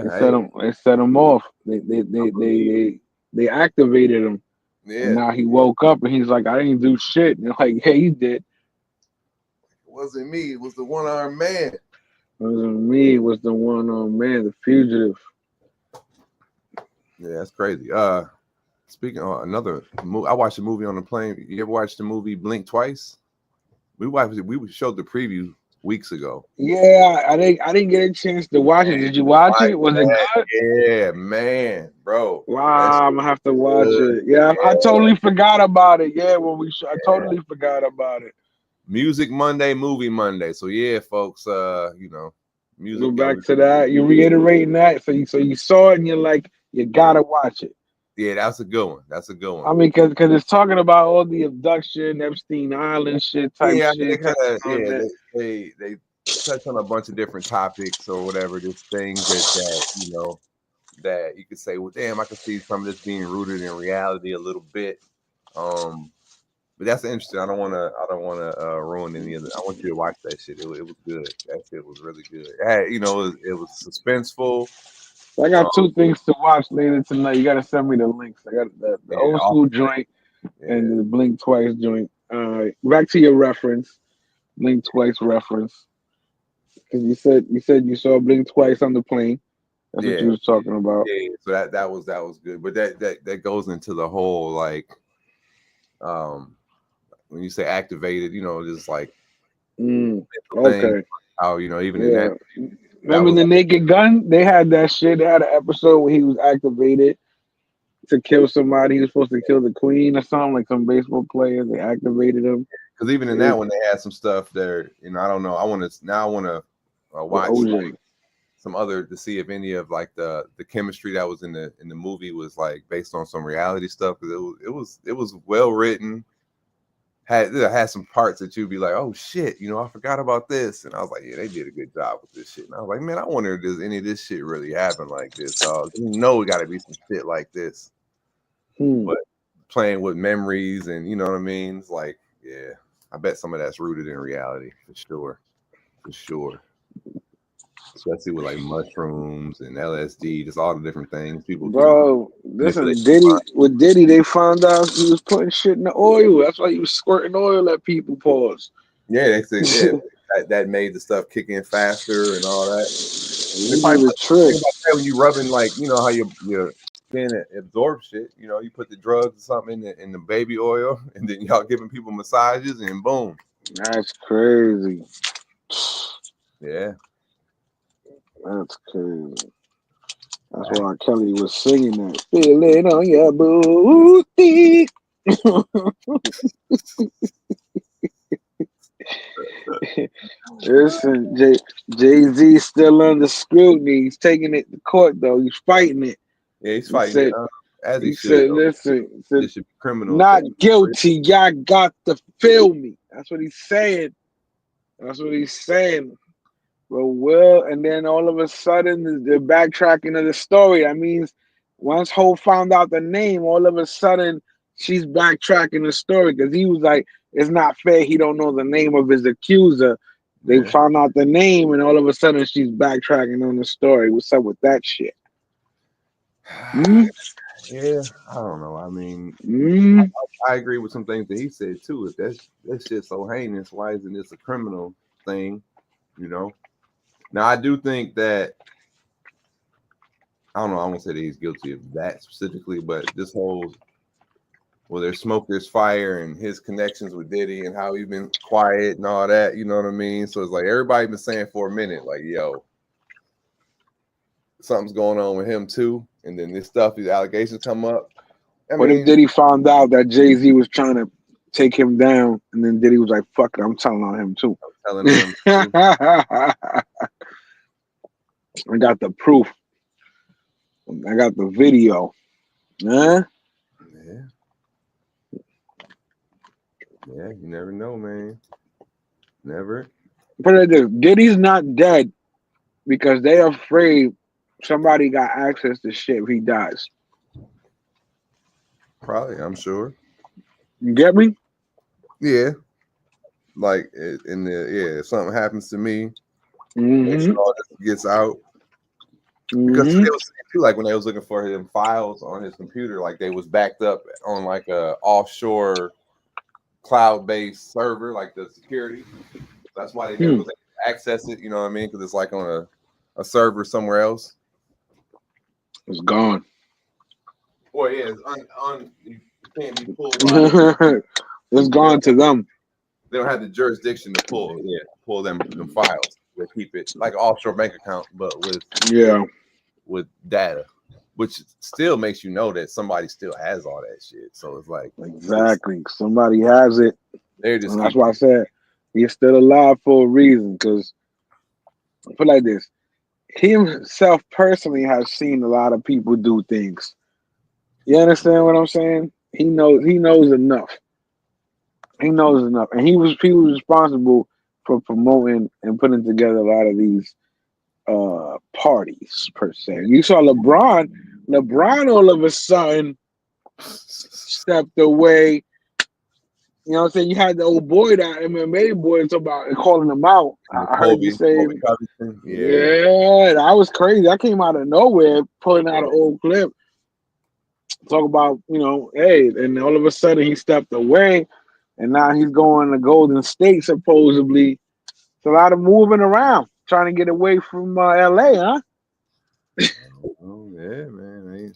they set him off. They activated him. Yeah. And now he woke up and he's like, I didn't do shit. And like, yeah, he did. It wasn't me. It was the one-armed man. It wasn't me. It was the one-armed man, the fugitive. Yeah, that's crazy. Speaking of another movie, I watched a movie on the plane. You ever watched the movie Blink Twice? We showed the preview weeks ago. Yeah, I didn't get a chance to watch it. Did you watch it? Was it good? Yeah, man, bro. Wow, I'm gonna have to watch it. Yeah, I totally forgot about it. Yeah, I totally forgot about it. Music Monday, Movie Monday. So yeah, folks, music. Go back to that. You're reiterating that. So you saw it and you're like, you gotta watch it. Yeah, that's a good one. That's a good one. I mean, because it's talking about all the abduction, Epstein Island shit type shit. They touch on a bunch of different topics or whatever. This things that you could say, well, damn, I could see some of this being rooted in reality a little bit. But that's interesting. I don't want to ruin any of it. I want you to watch that shit. It was good. That shit was really good. It was suspenseful. I got two things to watch later tonight. You got to send me the links. I got the old school joint and the Blink Twice joint. All right, back to your reference, Blink Twice reference. Because you said you saw Blink Twice on the plane. That's what you was talking about. Yeah, so that was good. But that goes into the whole like, when you say activated, just like, okay, how even in that. Remember the Naked Gun? They had that shit. They had an episode where he was activated to kill somebody. He was supposed to kill the queen or something, like some baseball player. They activated him. Because even in that one, they had some stuff there. I don't know. I want to watch some other to see if any of like the chemistry that was in the movie was like based on some reality stuff. Because it was well written. Had some parts that you'd be like, oh shit, I forgot about this. And I was like, yeah, they did a good job with this shit. And I was like, man, I wonder if there's any of this shit really happen like this. It got to be some shit like this. But playing with memories and you know what I mean? It's like, yeah, I bet some of that's rooted in reality for sure. Especially with like mushrooms and LSD, just all the different things people. Bro, this is Diddy. With Diddy, they found out he was putting shit in the oil. That's why he was squirting oil at people. Pause. Yeah, they said that made the stuff kick in faster and all that. It's a trick. When you rubbing like how your skin absorbs shit. You put the drugs or something in the baby oil, and then y'all giving people massages, and boom. That's crazy. Yeah. That's crazy. That's why Kelly was singing that. Feel it on your booty. Listen, Jay-Z still under scrutiny. He's taking it to court, though. He's fighting it. Yeah, he's fighting it. As he should. Said, listen, it should be criminal. Not guilty. Y'all got to feel me. That's what he's saying. But Will, and then all of a sudden the backtracking of the story. That means once Hope found out the name, all of a sudden she's backtracking the story because he was like, it's not fair. He don't know the name of his accuser. They found out the name, and all of a sudden she's backtracking on the story. What's up with that shit? Yeah, I don't know. I mean, I agree with some things that he said too. If that's shit so heinous, why isn't this a criminal thing? You know. Now I do think that I don't know. I won't say that he's guilty of that specifically, but this whole there's smoke, there's fire, and his connections with Diddy and how he's been quiet and all that. You know what I mean? So it's like everybody been saying for a minute, like, yo, something's going on with him too. And then this stuff, these allegations come up. What if Diddy found out that Jay-Z was trying to take him down, and then Diddy was like, fuck it, I'm telling on him too. I'm telling him too. I got the proof. I got the video. Huh? Yeah, you never know, man. Never. Put it like this, Diddy's not dead because they're afraid somebody got access to shit if he dies. Probably, I'm sure. You get me? Yeah. Like if something happens to me, make sure all this gets out. Because they was saying too, like when they was looking for him files on his computer, like they was backed up on like a offshore cloud-based server, like the security. That's why they never was able to access it. You know what I mean? Because it's like on a server somewhere else. It's gone. Or yeah, it's you can't be pulled. By it's gone to them. They don't have the jurisdiction to pull them files. They keep it like an offshore bank account, but with data, which still makes you know that somebody still has all that shit. So it's like exactly somebody has it. And that's why I said he's still alive for a reason. Because put it like this, he himself personally has seen a lot of people do things. You understand what I'm saying? He knows enough. He knows enough, and he was responsible for promoting and putting together a lot of these parties per se. You saw LeBron all of a sudden stepped away. You know what I'm saying? You had the old boy, that MMA boy, talk about calling him out. I heard you say, yeah, that was crazy. That came out of nowhere, pulling out an old clip. Talk about, hey, and all of a sudden he stepped away, and now he's going to Golden State, supposedly. It's a lot of moving around, trying to get away from LA, huh? Oh, yeah, man.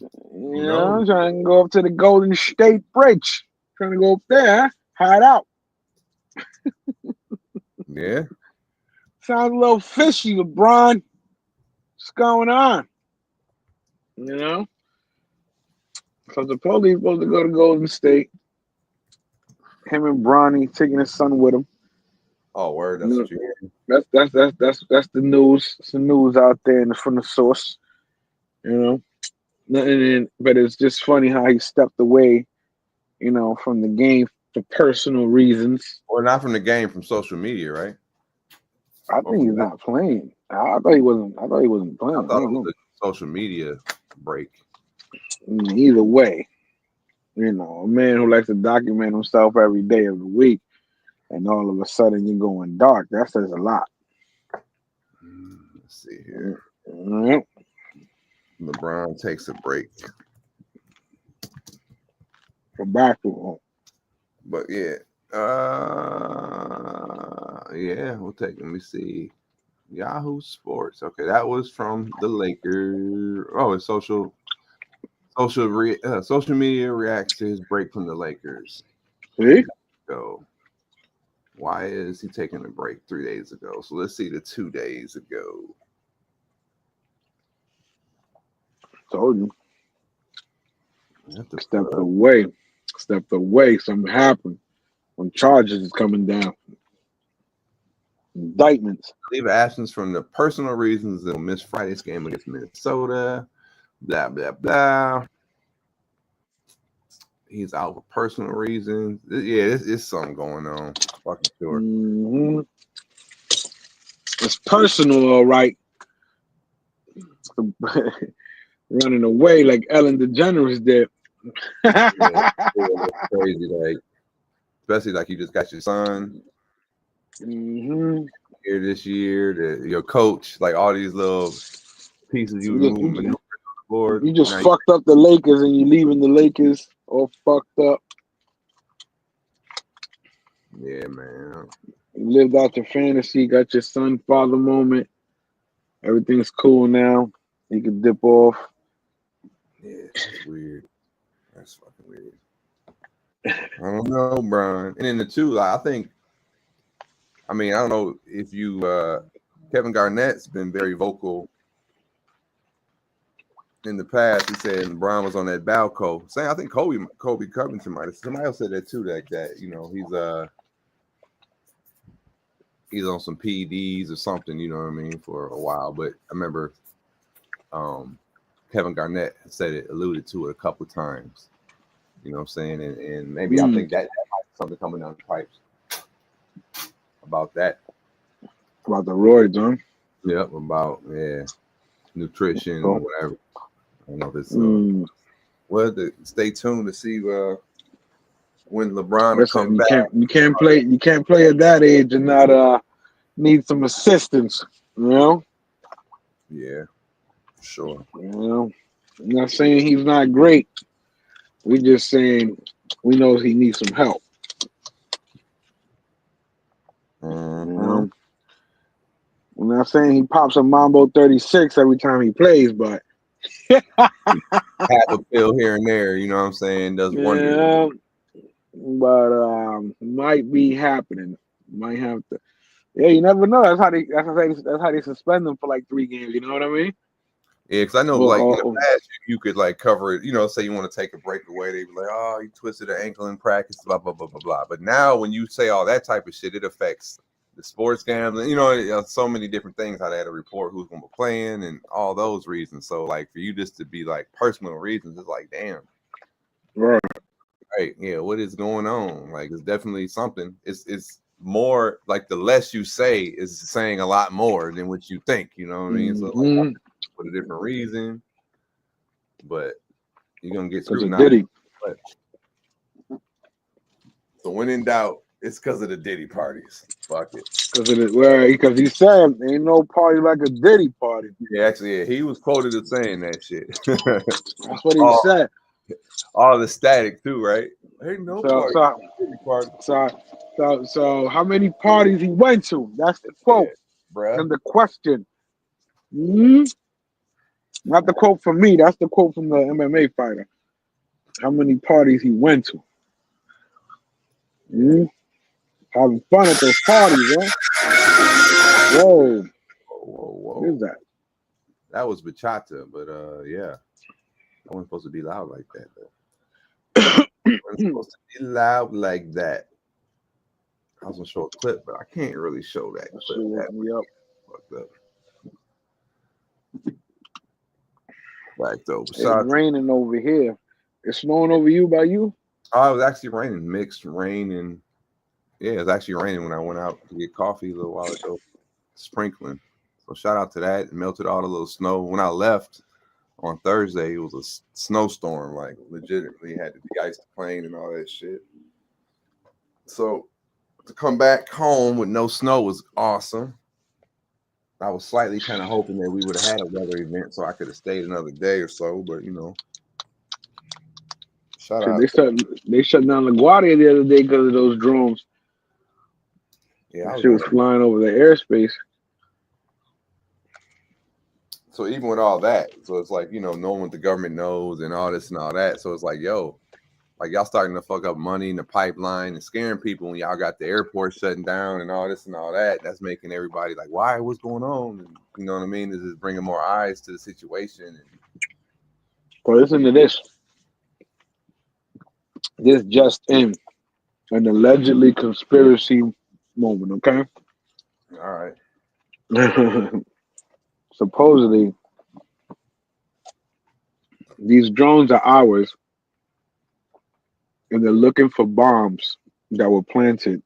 Trying to go up to the Golden State Bridge. Trying to go up there, hide out. Yeah. Sounds a little fishy, LeBron. What's going on? So the police supposed to go to Golden State. Him and Bronny taking his son with him. Oh, word. That's what you hear. That's the news. It's the news out there from the source. But it's just funny how he stepped away, from the game for personal reasons. Or not from the game, from social media, right? I think he's not playing. I thought he wasn't playing. I thought it was a social media break. Either way, a man who likes to document himself every day of the week, and all of a sudden you're going dark. That says a lot. Let's see here. Mm-hmm. LeBron takes a break for basketball. But yeah. We'll take. Let me see. Yahoo Sports. Okay, that was from the Lakers. Oh, it's social media reacts to his break from the Lakers. See? So why is he taking a break 3 days ago? So let's see the 2 days ago. Told you. Stepped away. Something happened. When charges is coming down. Indictments. Leave absence from the personal reasons they'll miss Friday's game against Minnesota. Blah, blah, blah. He's out for personal reasons. Yeah, it's something going on. Fucking sure. Mm-hmm. It's personal, all right. Running away like Ellen DeGeneres did. Yeah, that's crazy. Like, especially like you just got your son here this year, your coach, like all these little pieces you moving on the board. You just fucked up the Lakers and you leaving the Lakers all fucked up. Yeah, man. You lived out your fantasy, got your son father moment. Everything's cool now. You can dip off. Yeah, that's weird. That's fucking weird. I don't know, Brian. And then the two, like, I think, I mean, I don't know if you, Kevin Garnett's been very vocal in the past. He said LeBron was on that Balco. Saying, I think Kobe Covington might have, somebody else said that too, like that, you know, he's on some PEDs or something, you know what I mean, for a while. But I remember Kevin Garnett said it, alluded to it a couple times. You know what I'm saying? And maybe I think that might be something coming down the pipes about that. About the roids, huh? Yep, about nutrition or whatever. I don't know if it's well, stay tuned to see when LeBron will come back. You can't play at that age and not need some assistance, you know? Yeah, sure. You know, I'm not saying he's not great. We just saying we know he needs some help. You know? I'm not saying he pops a Mambo 36 every time he plays, but half a pill here and there, you know what I'm saying, does wonders. Yeah, but might be happening. Might have to. Yeah, you never know. That's how they suspend them for like 3 games. You know what I mean? Yeah, because I know, like in the past, you could like cover it. You know, say you want to take a break away, they be like, "Oh, you twisted an ankle in practice," blah blah blah blah blah. But now, when you say all that type of shit, it affects the sports gambling. You know, so many different things. How they had to report who's going to be playing and all those reasons. So, like for you just to be like personal reasons, it's like, damn, right? Yeah, what is going on? Like, it's definitely something. It's more like the less you say is saying a lot more than what you think. You know what I mean? So like, for a different reason, but you're gonna get scrutinized. So when in doubt, it's because of the Diddy parties. Fuck it. Because he said ain't no party like a Diddy party. Yeah, actually, yeah, he was quoted as saying that shit. That's what he said. All the static too, right? Ain't no party. So how many parties he went to? That's the quote. And the question. Not the quote from me. That's the quote from the MMA fighter. How many parties he went to? Having fun at those parties, huh? Whoa. What is that? That was bachata, but yeah. I wasn't supposed to be loud like that, though. I wasn't supposed to be loud like that. I was gonna show a clip, but I can't really show that clip. Fucked up. Back though. It's raining over here. It's snowing over you by you? Oh, it was actually raining, mixed rain, and yeah, it was actually raining when I went out to get coffee a little while ago, sprinkling. So shout out to that. It melted all the little snow. When I left on Thursday, it was a snowstorm, like legitimately had to de-ice the plane and all that shit. So to come back home with no snow was awesome. I was slightly kind of hoping that we would have had a weather event so I could have stayed another day or so, but you know. Shout out. They shut down LaGuardia the other day because of those drones. Yeah, she was flying over the airspace. So even with all that, so it's like, you know, knowing what the government knows and all this and all that. So it's like, yo, like y'all starting to fuck up money in the pipeline and scaring people when y'all got the airport shutting down and all this and all that. That's making everybody like, why? What's going on? And you know what I mean? This is bringing more eyes to the situation. Well, listen to this. This just in an allegedly conspiracy moment, okay? All right. Supposedly, these drones are ours, and they're looking for bombs that were planted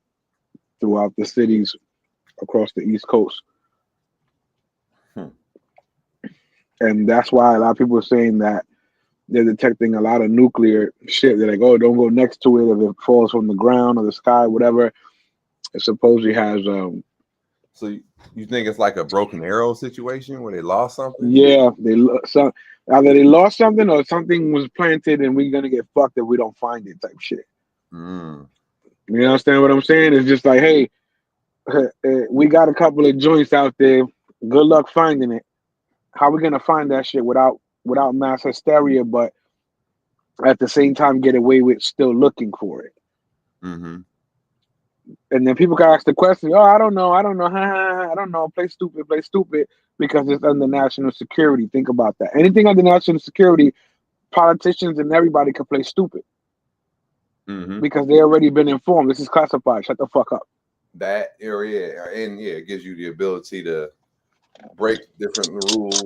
throughout the cities across the East Coast And that's why a lot of people are saying that they're detecting a lot of nuclear shit. They're like, oh, don't go next to it if it falls from the ground or the sky, whatever. It supposedly has. So you think it's like a broken arrow situation where they lost something? Yeah, either they lost something or something was planted and we're gonna get fucked if we don't find it, type shit. Mm. You understand what I'm saying? It's just like, hey, we got a couple of joints out there. Good luck finding it. How we gonna find that shit without mass hysteria, but at the same time get away with still looking for it? Mm-hmm. And then people can ask the question, oh, I don't know, I don't know, play stupid, because it's under national security. Think about that. Anything under national security, politicians and everybody can play stupid. Mm-hmm. Because they already been informed. This is classified. Shut the fuck up. That area, and yeah, it gives you the ability to break different rules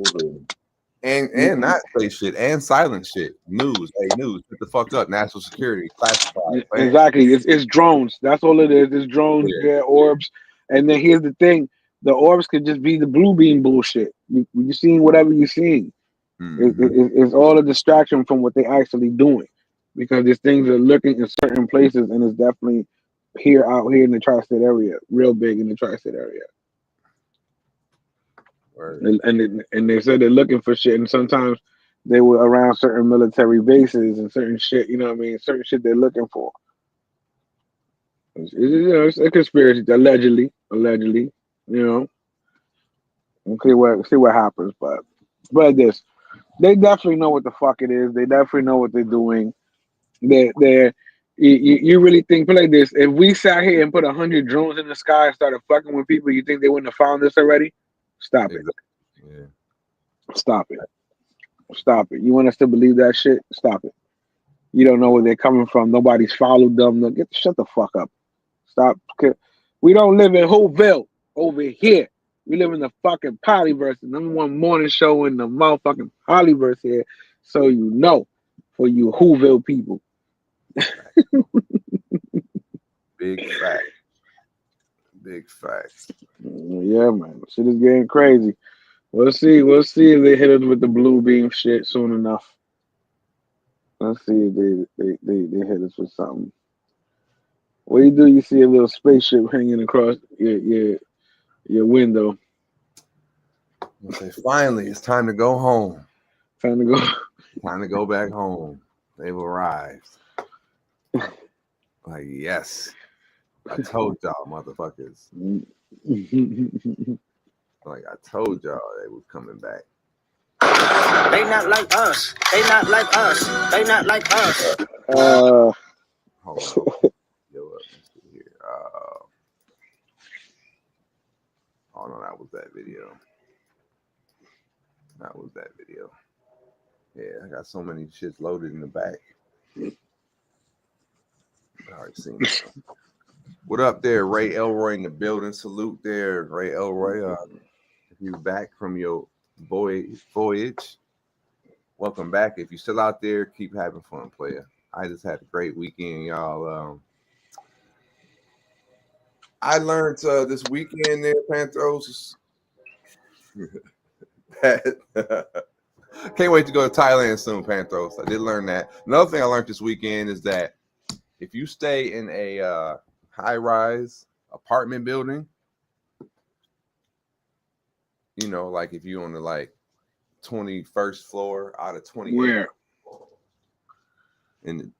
and not say shit and silence shit. News, hey, news, shut the fuck up. National security, classified. Exactly. It's drones. That's all it is. It's drones, yeah, orbs. And then here's the thing: the orbs could just be the blue beam bullshit. You're seeing whatever you're seeing. It's all a distraction from what they're actually doing, because these things are looking in certain places, and it's definitely out here in the tri-state area, real big in the tri-state area. And they said they're looking for shit, and sometimes they were around certain military bases and certain shit. You know what I mean? Certain shit they're looking for. It's a conspiracy, allegedly. You know, we'll see what happens, but they definitely know what the fuck it is. They definitely know what they're doing. You really think, like this, if we sat here and put 100 drones in the sky and started fucking with people, you think they wouldn't have found us already? Stop it. Yeah. Stop it. You want us to believe that shit? Stop it. You don't know where they're coming from. Nobody's followed them. Shut the fuck up. Stop. We don't live in Whoville over here. We live in the fucking Polyverse, the #1 morning show in the motherfucking Polyverse here. So you know, for you Whoville people. Big facts. Yeah, man. Shit is getting crazy. We'll see if they hit us with the blue beam shit soon enough. Let's see if they hit us with something. What do you do? You see a little spaceship hanging across your window. Say, finally, it's time to go home. Time to go back home. They've arrived. Like, yes. I told y'all, motherfuckers. Like, I told y'all they was coming back. They not like us. They not like us. They not like us. Hold on. Yo, let's see here. Oh, no, that was that video. Yeah, I got so many shits loaded in the back. I already seen it. What up there, Ray Elroy in the building? Salute there, Ray Elroy. If you're back from your voyage, welcome back. If you're still out there, keep having fun, player. I just had a great weekend, y'all. I learned this weekend there, Panthros. Can't wait to go to Thailand soon, Panthros. I did learn that. Another thing I learned this weekend is that if you stay in a high-rise apartment building, you know, like if you're on the like 21st floor out of 28. Where? And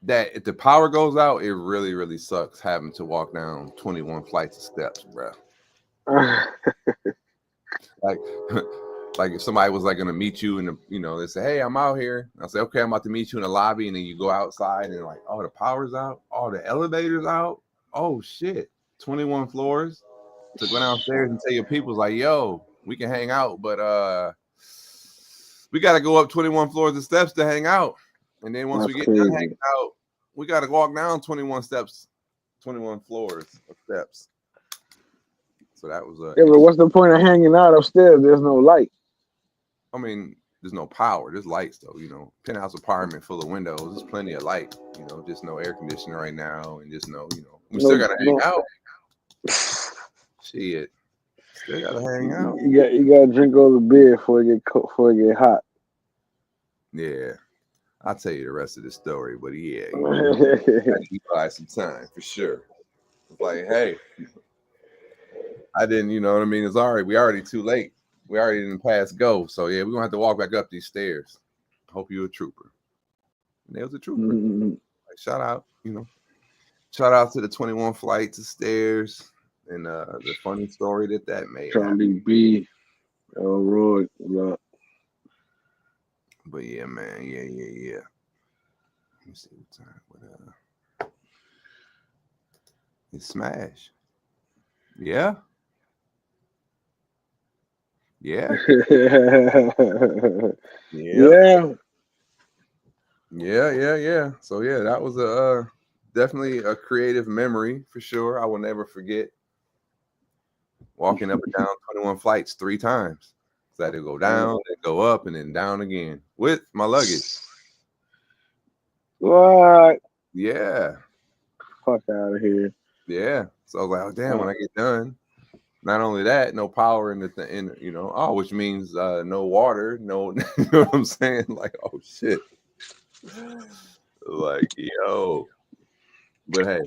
that if the power goes out, it really, really sucks having to walk down 21 flights of steps, bro. Like if somebody was like gonna meet you in the, you know, they say, hey, I'm out here. I'll say, okay, I'm about to meet you in the lobby, and then you go outside and like, oh, the power's out, oh, the elevator's out, oh shit, 21 floors. To go downstairs and tell your people's like, yo, we can hang out, but we gotta go up 21 floors of steps to hang out. And then once we get done hanging out, we gotta walk down 21 steps, 21 floors of steps. So that was yeah, but what's the point of hanging out upstairs? There's no light. I mean, there's no power. There's lights though, you know. Penthouse apartment full of windows. There's plenty of light, you know. Just no air conditioning right now, and just no, you know, we still gotta hang out. Shit. Still gotta hang out. You gotta drink all the beer before it get hot. Yeah, I'll tell you the rest of the story, but yeah, you buy some time for sure. It's like, hey, I didn't, you know what I mean? It's already, we already too late. We already didn't pass go. So yeah, we're gonna have to walk back up these stairs. Hope you're a trooper. And there was a trooper. Like, shout out, shout out to the 21 flights of stairs and the funny story that made. Charlie B. Roy. But yeah, man, yeah. Let me see what time. It's Smash. Yeah. Yeah. Yeah. So yeah, that was definitely a creative memory for sure. I will never forget walking up and down 21 flights 3 times. So I had to go down, then go up, and then down again with my luggage. What? Yeah. Fuck out of here. Yeah. So I was like, oh damn, when I get done. Not only that, no power in which means no water, no, you know what I'm saying? Like, oh shit. Like, yo. But hey,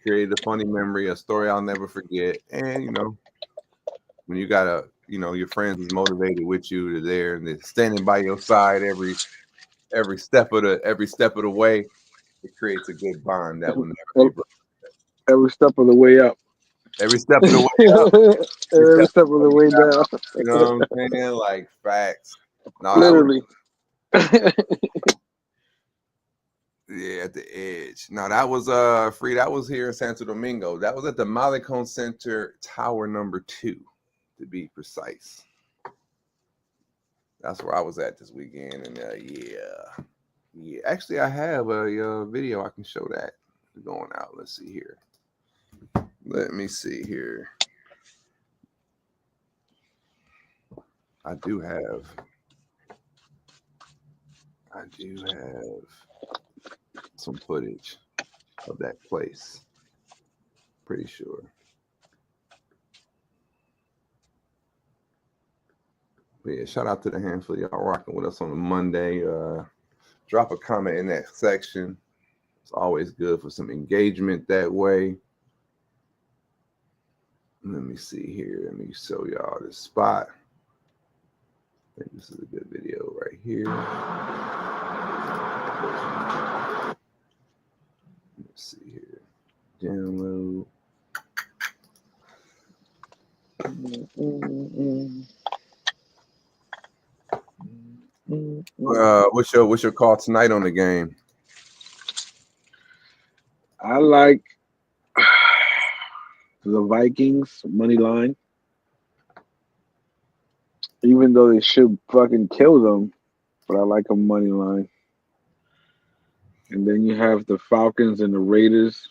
created a funny memory, a story I'll never forget. And when you got your friends is motivated with you, they're there and they're standing by your side every step of the way, it creates a good bond that will never be broken. Every step of the way up. Every step of the way up. Every step of the way down. You know what I'm saying? Like, facts. No, literally. Yeah, at the edge. No, that was free. That was here in Santo Domingo. That was at the Malecon Center Tower number 2, to be precise. That's where I was at this weekend. And yeah. Actually, I have a video I can show that going out. Let's see here. Let me see here. I do have some footage of that place. Pretty sure. But yeah, shout out to the handful of y'all rocking with us on a Monday. Drop a comment in that section. It's always good for some engagement that way. Let me see here. Let me show y'all this spot. I think this is a good video right here. Let's see here. Download. What's your call tonight on the game? I like the Vikings money line, even though they should fucking kill them, but I like a money line. And then you have the Falcons and the Raiders.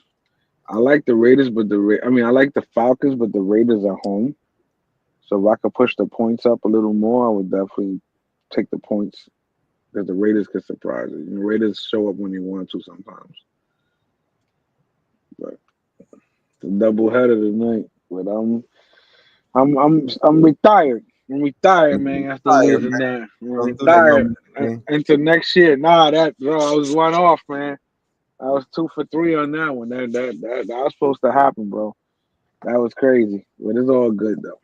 I like the Raiders, but I like the Falcons, but the Raiders are home. So if I could push the points up a little more, I would definitely take the points, because the Raiders could surprise it. The Raiders show up when they want to sometimes. But the doubleheader tonight. But I'm retired. I'm retired, man. After losing that, I'm retired into next year. I was 1 off, man. I was 2 for 3 on that one. That was supposed to happen, bro. That was crazy, but it's all good though.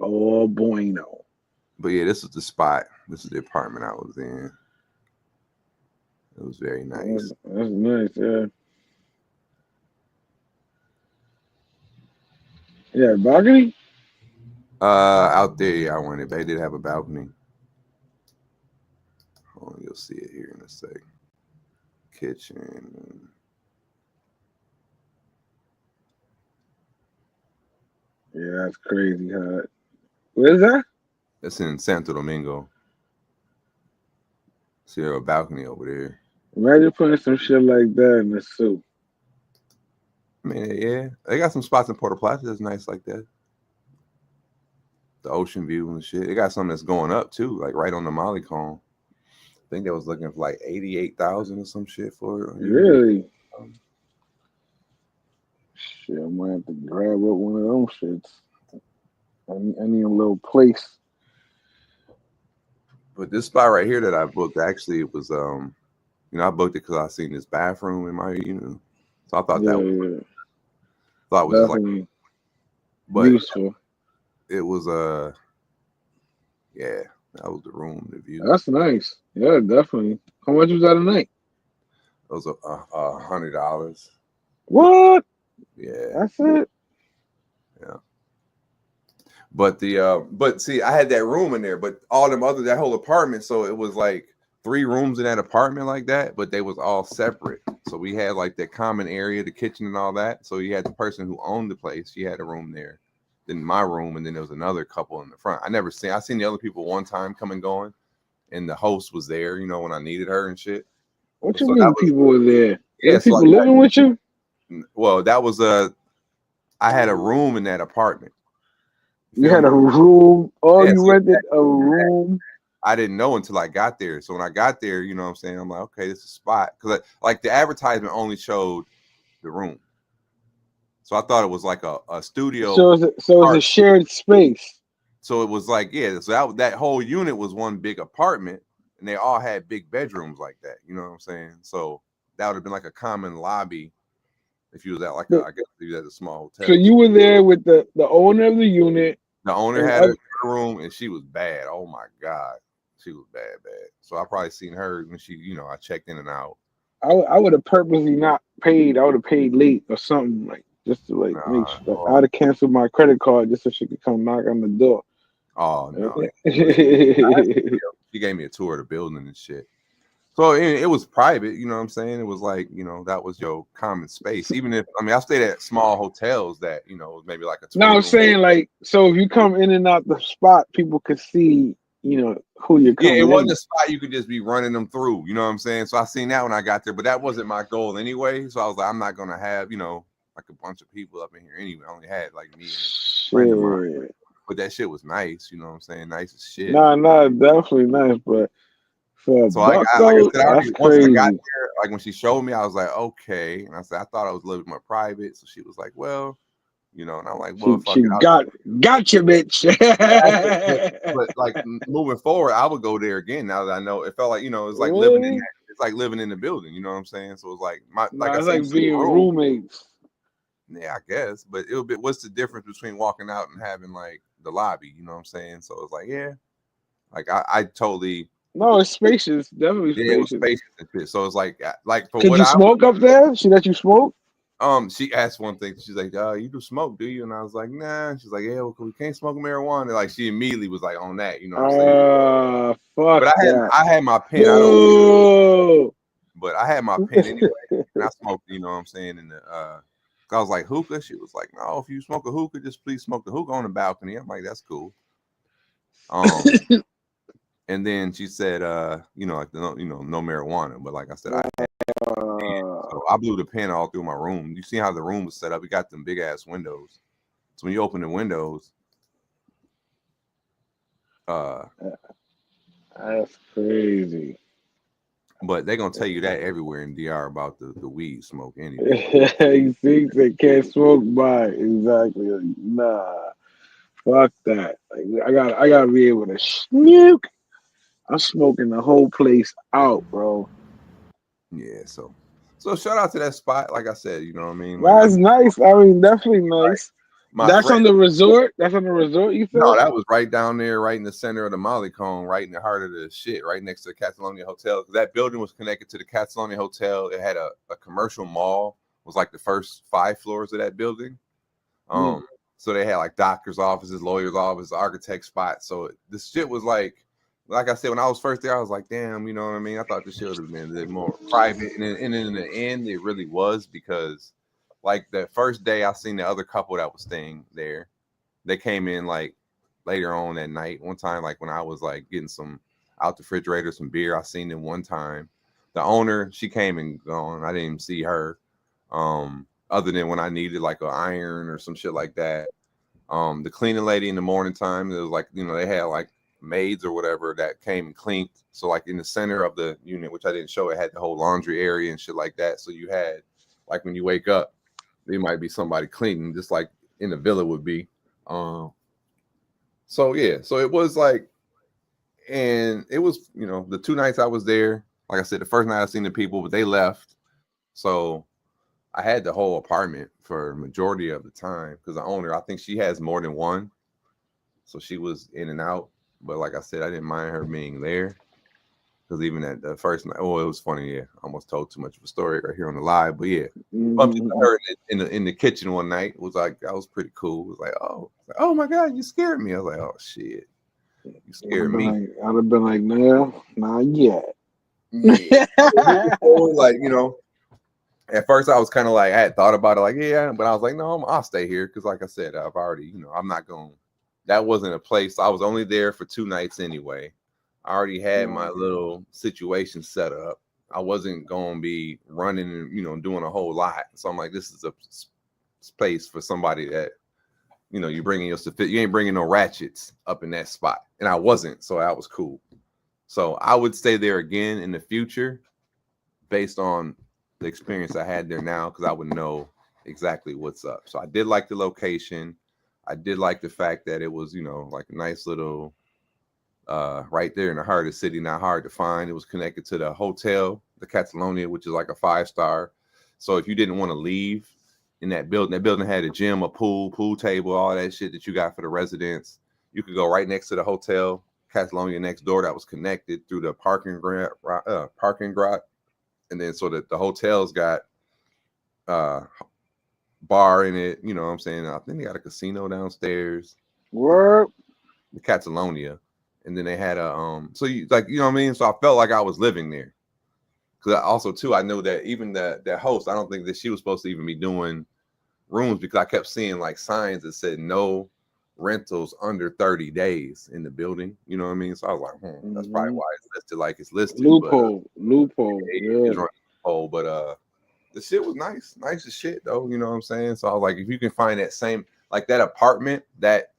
Oh bueno. But yeah, this is the spot. This is the apartment I was in. It was very nice. That's nice, yeah. Yeah, balcony? Out there, yeah, I wanted. They did have a balcony. Hold on, you'll see it here in a sec. Kitchen. Yeah, that's crazy hot. Where is that? That's in Santo Domingo. See a balcony over there. Imagine putting some shit like that in the suit. I mean, yeah, they got some spots in Puerto Plata that's nice like that. The ocean view and shit. They got something that's going up too, like right on the Malecon. I think they was looking for like 88,000 or some shit for it. Really? Shit, I might have to grab up one of those shits. Any little place. But this spot right here that I booked, actually, it was I booked it because I seen this bathroom in my so I thought that was just like, but useful. It was yeah, that was the room, the view. That's nice. Yeah, definitely. How much was that a night? It was $100. What? Yeah, that's it. Yeah. But but see, I had that room in there, but all them that whole apartment, so it was like 3 rooms in that apartment like that, but they was all separate. So we had like that common area, the kitchen and all that. So you had the person who owned the place, she had a room there, then my room, and then there was another couple in the front. I seen the other people one time come and going, and the host was there, when I needed her and shit. What you mean people were there? Yeah, people living with you? Well, that was I had a room in that apartment. You had a room. Oh, you rented a room. I didn't know until I got there. So when I got there, you know what I'm saying? I'm like, okay, this is a spot. Because like the advertisement only showed the room. So I thought it was like a studio. So it's a shared space. So it was like, yeah, so that whole unit was one big apartment, and they all had big bedrooms like that. You know what I'm saying? So that would have been like a common lobby if you was at I guess if you was at a small hotel. So you were there with the owner of the unit. The owner had a room, and she was bad. Oh my God. She was bad. So I probably seen her when she, I checked in and out. I would have purposely not paid. I would have paid late or something, like just to make sure. I would have canceled my credit card just so she could come knock on the door. Oh no. She gave me a tour of the building and shit. So it was private, you know what I'm saying? It was like, that was your common space. Even if I stayed at small hotels that, maybe like a. No, I'm saying like, so if you come in and out the spot, people could see, who you're coming. Yeah, it wasn't in. a spot you could just be running them through. You know what I'm saying? So I seen that when I got there, but that wasn't my goal anyway. So I was like, I'm not gonna have, like a bunch of people up in here anyway. I only had like me and a friend of mine. But that shit was nice. You know what I'm saying? Nice as shit. Nah, definitely nice, but. So once I got there, like when she showed me, I was like, okay. And I said, I thought I was a little bit more private. So she was like, well, and I'm like, well, she got you, bitch. But like moving forward, I would go there again now that I know. It felt like, it's like living in it's like living in the building, you know what I'm saying? So it's like it's like being roommates. Yeah, I guess. But what's the difference between walking out and having like the lobby, you know what I'm saying? So it's like, yeah. Like I totally. No, it's spacious. Definitely spacious. Yeah, it was spacious and shit. So it's like for Could what you smoke up there? She let you smoke? She asked one thing. She's like, you do smoke, do you? And I was like, nah. And she's like, yeah, well, we can't smoke marijuana. Like she immediately was like on that, you know what I'm saying? Fuck but I had my pen. But I had my pen anyway. And I smoked, you know what I'm saying? And I was like, hookah? She was like, no, if you smoke a hookah, just please smoke the hookah on the balcony. I'm like, that's cool. And then she said, like no marijuana. But like I said, so I blew the pen all through my room. You see how the room was set up? We got them big ass windows. So when you open the windows, that's crazy. But they're gonna tell you that everywhere in DR about the weed smoke anyway. He thinks they can't smoke by exactly. Nah, fuck that. Like, I gotta be able to snook. I'm smoking the whole place out, bro. Yeah, so shout out to that spot. Like I said, you know what I mean? That's nice. Definitely nice. That's on the resort. That's on the resort. You said? No, that was right down there, right in the center of the Molly Cone, right in the heart of the shit, right next to the Catalonia Hotel. That building was connected to the Catalonia Hotel. It had a commercial mall. It was like the first 5 floors of that building. So they had like doctors' offices, lawyers' offices, architect spots. So this shit was like I said, when I was first there, I was like, damn, you know what I mean? I thought this shit would have been a bit more private. And then in the end, it really was, because like the first day I seen the other couple that was staying there, they came in like later on that night. One time, like when I was like getting some out the refrigerator, some beer, I seen them one time. The owner, she came and gone. I didn't even see her. Other than when I needed like an iron or some shit like that. The cleaning lady in the morning time, it was like, they had like maids or whatever that came and cleaned. So like in the center of the unit, which I didn't show, it had the whole laundry area and shit like that. So you had like when you wake up, there might be somebody cleaning, just like in the villa would be. So yeah, so it was like, and it was, you know, the 2 nights I was there, like I said, the first night I seen the people, but they left. So I had the whole apartment for majority of the time because the owner, I think she has more than one. So she was in and out. But like I said, I didn't mind her being there. Because even at the first night, oh, it was funny. Yeah, I almost told too much of a story right here on the live. But yeah, bumped into her in the kitchen one night. It was like, that was pretty cool. It was like, oh my God, you scared me. I was like, oh shit, you scared me. I'd have been like, no, not yet. Yeah. Like, you know, at first I was kind of like, I had thought about it, like, yeah, but I was like, no, I'll stay here because, like I said, I've already, you know, I'm not going. That wasn't a place. I was only there for 2 nights anyway. I already had my little situation set up. I wasn't going to be running and, you know, doing a whole lot. So I'm like, this is a space for somebody that, you know, you ain't bringing no ratchets up in that spot. And I wasn't. So that was cool. So I would stay there again in the future based on the experience I had there now, because I would know exactly what's up. So I did like the location. I did like the fact that it was, you know, like a nice little right there in the heart of the city, not hard to find. It was connected to the hotel, the Catalonia, which is like a 5-star. So if you didn't want to leave in that building had a gym, a pool table, all that shit that you got for the residents. You could go right next to the hotel, Catalonia next door, that was connected through the parking garage. And then so that the hotel's got bar in it, you know what I'm saying? I think they got a casino downstairs. Word. The Catalonia. And then they had a so you like, you know what I mean? So I felt like I was living there. Because also too, I know that even the host, I don't think that she was supposed to even be doing rooms, because I kept seeing like signs that said no rentals under 30 days in the building. You know what I mean? So I was like, that's probably why it's listed like it's listed. Loophole. But the shit was nice as shit though. You know what I'm saying? So I was like, if you can find that same, like that apartment, that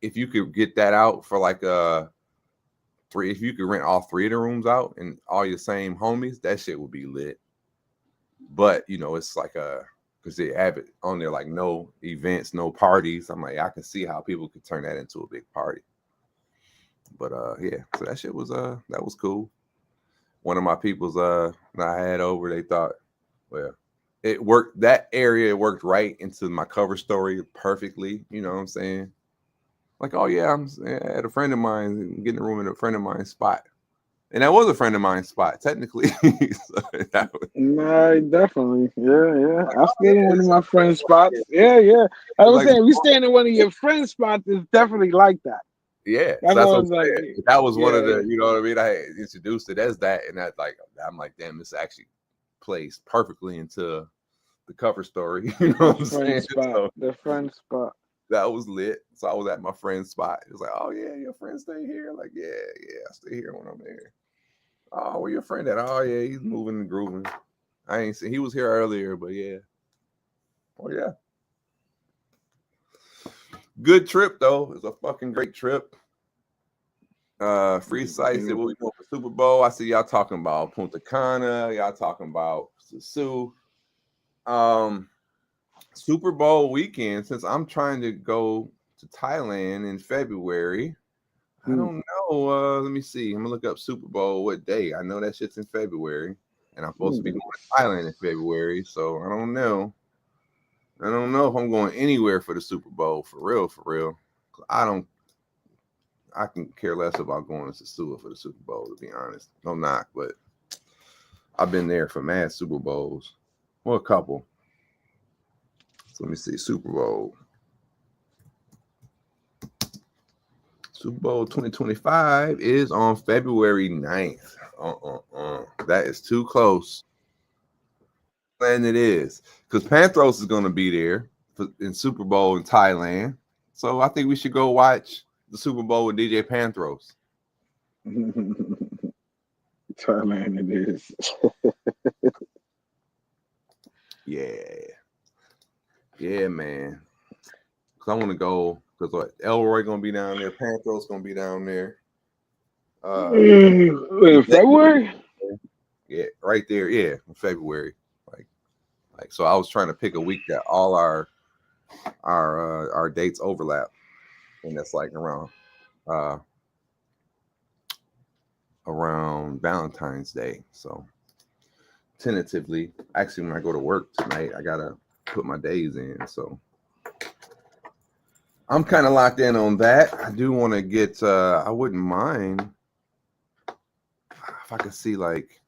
if you could get that out for like if you could rent all 3 of the rooms out and all your same homies, that shit would be lit. But you know, it's like because they have it on there like no events, no parties. I'm like, I can see how people could turn that into a big party. But yeah, so that shit was that was cool. One of my people's that I had over, they thought, well, it worked, that area worked right into my cover story perfectly. You know what I'm saying? Like, oh yeah, I'm at a friend of mine, getting a room in a friend of mine's spot. And that was a friend of mine's spot, technically. No, definitely. Yeah. I stayed in one of my friends' spots. Yeah. I was saying, we staying in one of your friends' spots is definitely like that. Yeah. That's So what I was like. that was one of the, you know what I mean? I introduced it as that, and that, like, I'm like, damn, this actually plays perfectly into the cover story. You know what I'm saying? The friend spot. That was lit. So I was at my friend's spot. It was like, oh yeah, your friend stay here? Like, yeah, I stay here when I'm there. Oh, where your friend at? Oh yeah, he's moving and grooving. I ain't seen, he was here earlier, but yeah. Oh yeah. Good trip though. It's a fucking great trip. Free sites that we go for Super Bowl. I see y'all talking about Punta Cana, y'all talking about Sisu. Super Bowl weekend, since I'm trying to go to Thailand in February. I don't know. Let me see. I'm gonna look up Super Bowl, what day. I know that shit's in February, and I'm supposed to be going to Thailand in February, so I don't know. I don't know if I'm going anywhere for the Super Bowl, for real. I can care less about going to Sasua for the Super Bowl, to be honest. No knock, but I've been there for mad Super Bowls. Well, a couple. So let me see. Super Bowl 2025 is on February 9th. That is too close. And it is, because Panthros is going to be there in Super Bowl in Thailand. So I think we should go watch the Super Bowl with DJ Panthros. Thailand it is. Yeah, man. Because I want to go, because Elroy going to be down there. Panthros going to be down there. In February? Yeah, right there. Yeah, in February. Like so I was trying to pick a week that all our dates overlap. And that's like around around Valentine's Day. So tentatively, actually, when I go to work tonight, I gotta put my days in. So I'm kind of locked in on that. I do want to get. I wouldn't mind if I could see like.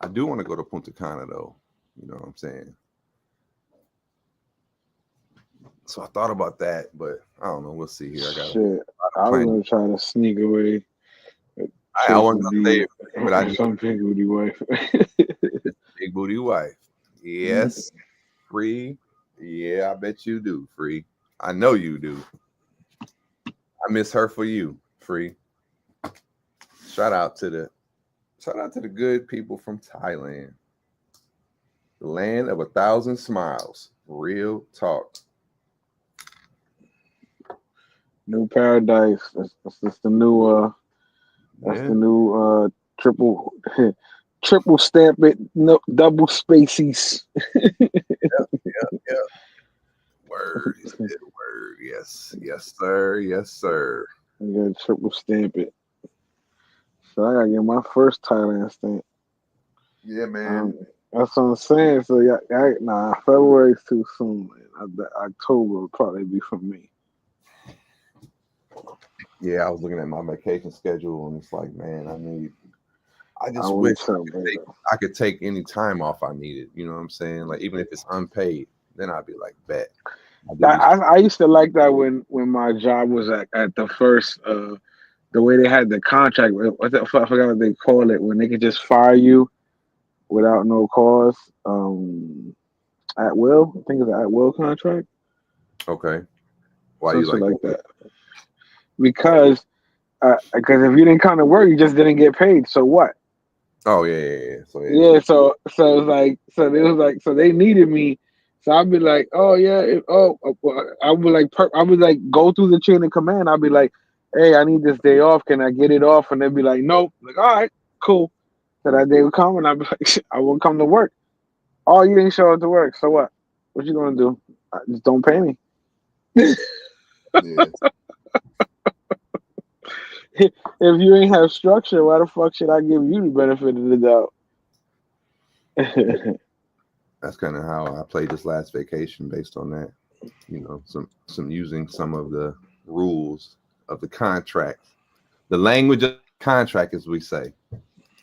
I do want to go to Punta Cana though. You know what I'm saying? So I thought about that, but I don't know. We'll see here. I got. Shit, I was gonna try to sneak away. I wasn't gonna say it, but I some big booty wife. Big booty wife. Yes, Free. Yeah, I bet you do, Free. I know you do. I miss her for you, Free. Shout out to the good people from Thailand. The land of 1,000 smiles. Real talk. New paradise. That's the new the new triple stamp it, no double spacies. Yeah. Word. Word. Yes, sir. Yes, sir. I gotta triple stamp it. So I gotta get my first Thailand stamp. Yeah, man. That's what I'm saying. So February's too soon. October will probably be for me. Yeah, I was looking at my vacation schedule and it's like, man, I just wish I could take any time off I needed. You know what I'm saying? Like even if it's unpaid, then I'd be like, bet. I used to like that when my job was at the first the way they had the contract. I forgot what they call it, when they could just fire you without no cause. At will. I think it's an at will contract. Okay. Why Something you like that? Because if you didn't come to work, you just didn't get paid. So what? Oh yeah. So it was like so they needed me. So I'd be like, oh yeah, I would like go through the chain of command. I'd be like, hey, I need this day off. Can I get it off? And they'd be like, nope. Like, all right, cool. So that day would come and I'd be like, I won't come to work. Oh, you didn't show up to work. So what? What you gonna do? Just don't pay me. If you ain't have structure, why the fuck should I give you the benefit of the doubt? That's kind of how I played this last vacation based on that. You know, some using some of the rules of the contract, the language of the contract, as we say,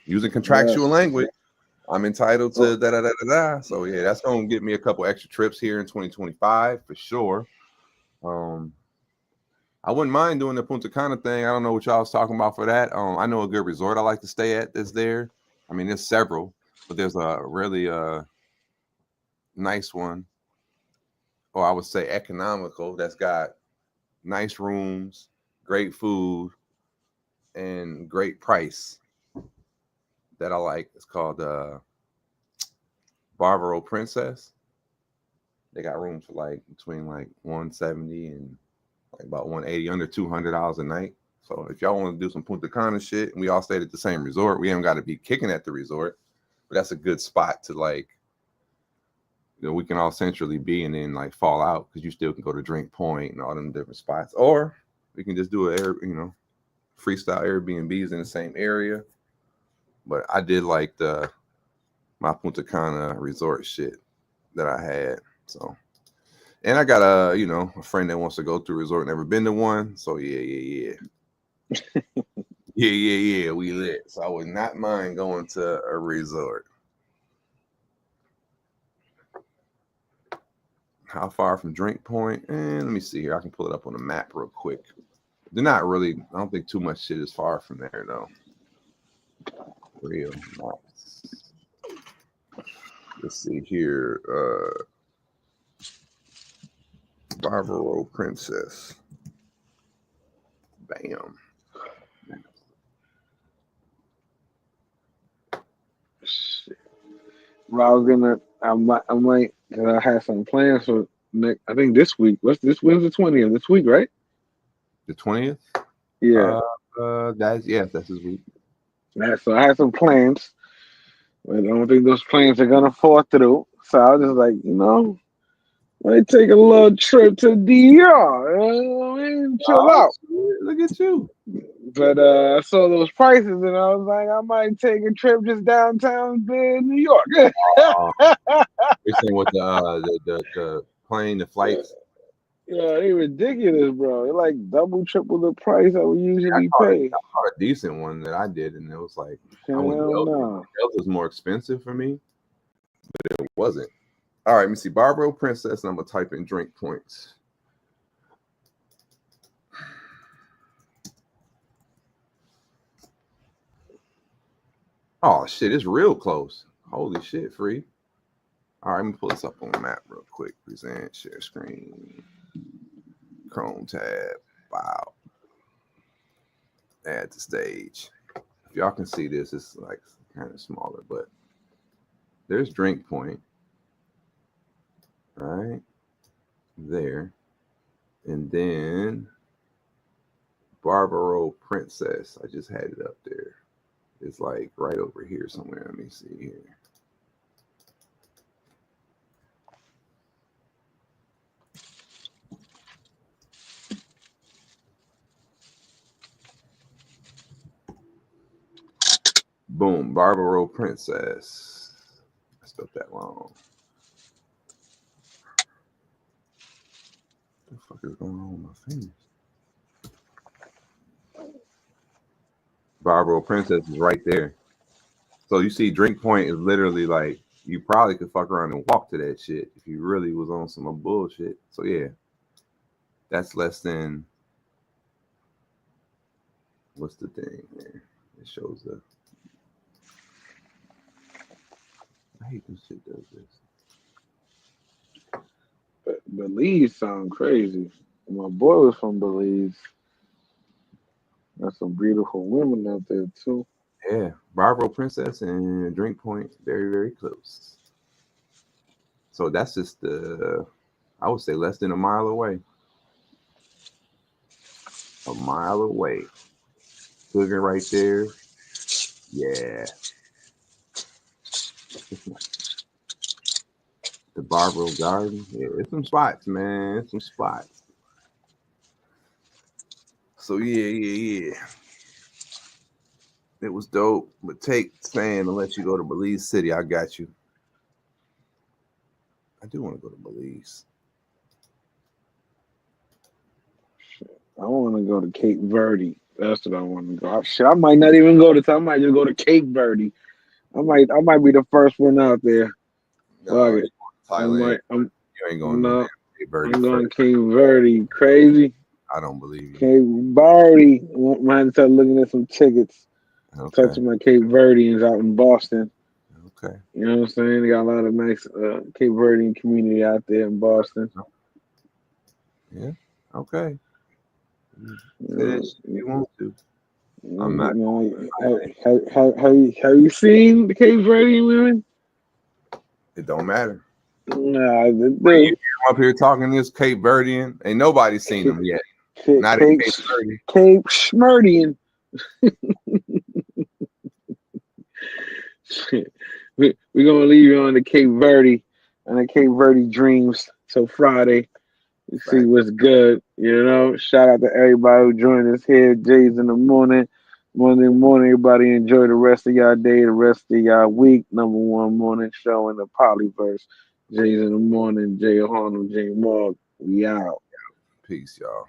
using contractual language. I'm entitled to da da da da da. So yeah, that's gonna get me a couple extra trips here in 2025 for sure. I wouldn't mind doing the Punta Cana thing. I don't know what y'all was talking about for that. I know a good resort I like to stay at that's there. I mean, there's several, but there's a really nice one, or I would say economical, that's got nice rooms, great food, and great price that I like. It's called Barbaro Princess. They got rooms for like between like 170 and like about 180, under $200 a night. So if y'all want to do some Punta Cana shit, and we all stayed at the same resort, we haven't got to be kicking at the resort, but that's a good spot to like, you know, we can all centrally be and then like fall out, because you still can go to Drink Point and all them different spots, or we can just do freestyle Airbnbs in the same area. But I did like my Punta Cana resort shit that I had. So, and I got a friend that wants to go to a resort, never been to one. So yeah. yeah, we lit. So I would not mind going to a resort. How far from Drink Point? Let me see here. I can pull it up on the map real quick. They're not really, I don't think too much shit is far from there though. Real nice. Let's see here. Barbaro Princess. Bam. Shit. Well, I might I have some plans for next. I think this week. When's the 20th? This week, right? The 20th? Yeah. That's this week. Yeah, so I have some plans, but I don't think those plans are gonna fall through. So I was just like, Might take a little trip to DR. You know what I mean? Chill out. Look at you. But I saw those prices and I was like, I might take a trip just downtown to New York. You're saying with the plane, the flights. Yeah, they ridiculous, bro. They're like double, triple the price I would usually pay. I caught a decent one that I did, and it was like I went Hell Delta. no. Delta was more expensive for me, but it wasn't. All right, let me see. Barbaro Princess, and I'm gonna type in drink points. Oh shit, it's real close. Holy shit, free. All right, let me pull this up on the map real quick. Present, share screen, Chrome tab. Wow. Add to stage. If y'all can see this, it's like kind of smaller, but there's drink point. Right there. And then Barbaro Princess. I just had it up there. It's like right over here somewhere. Let me see here. Boom, Barbaro Princess. I spelled that wrong. What the fuck is going on with my fingers? Barbaro Princess is right there. So you see, drink point is literally like you probably could fuck around and walk to that shit if you really was on some bullshit. So yeah, that's less than. What's the thing there? It shows the. I hate this shit does this. But Belize sound crazy. My boy was from Belize. There's some beautiful women out there too. Yeah, Barbaro Princess and Drink Point, very, very close. So that's just I would say less than a mile away. A mile away. Sugar right there. Yeah. The Barbaro Garden. Yeah, it's some spots, man. It's some spots. So yeah. It was dope. But take saying to let you go to Belize City. I got you. I do want to go to Belize. I want to go to Cape Verde. That's what I want to go. I might not even go to. I might just go to Cape Verde. I might be the first one out there. No, Thailand. You ain't going to Cape Verde. I'm going to Cape Verde. Crazy. I don't believe you. Cape Verde. Might start looking at some tickets. Okay. Talk to my Cape Verdeans out in Boston. Okay. You know what I'm saying? They got a lot of nice Cape Verdean community out there in Boston. Yeah. Okay. You want to. I'm not. Have you seen the Cape Verdean women? It don't matter. Nah, you up here talking this Cape Verdean. Ain't nobody seen them yet. Not in Cape Verde. Cape Schmerdian. We're gonna leave you on the Cape Verde and the Cape Verde dreams till Friday. You see what's good, you know. Shout out to everybody who joined us here. Jays in the morning. Monday morning, everybody enjoy the rest of y'all day, the rest of y'all week. Number one morning show in the Polyverse. Jays in the morning, Jay Harnum, Jay Mark. We out. Peace, y'all.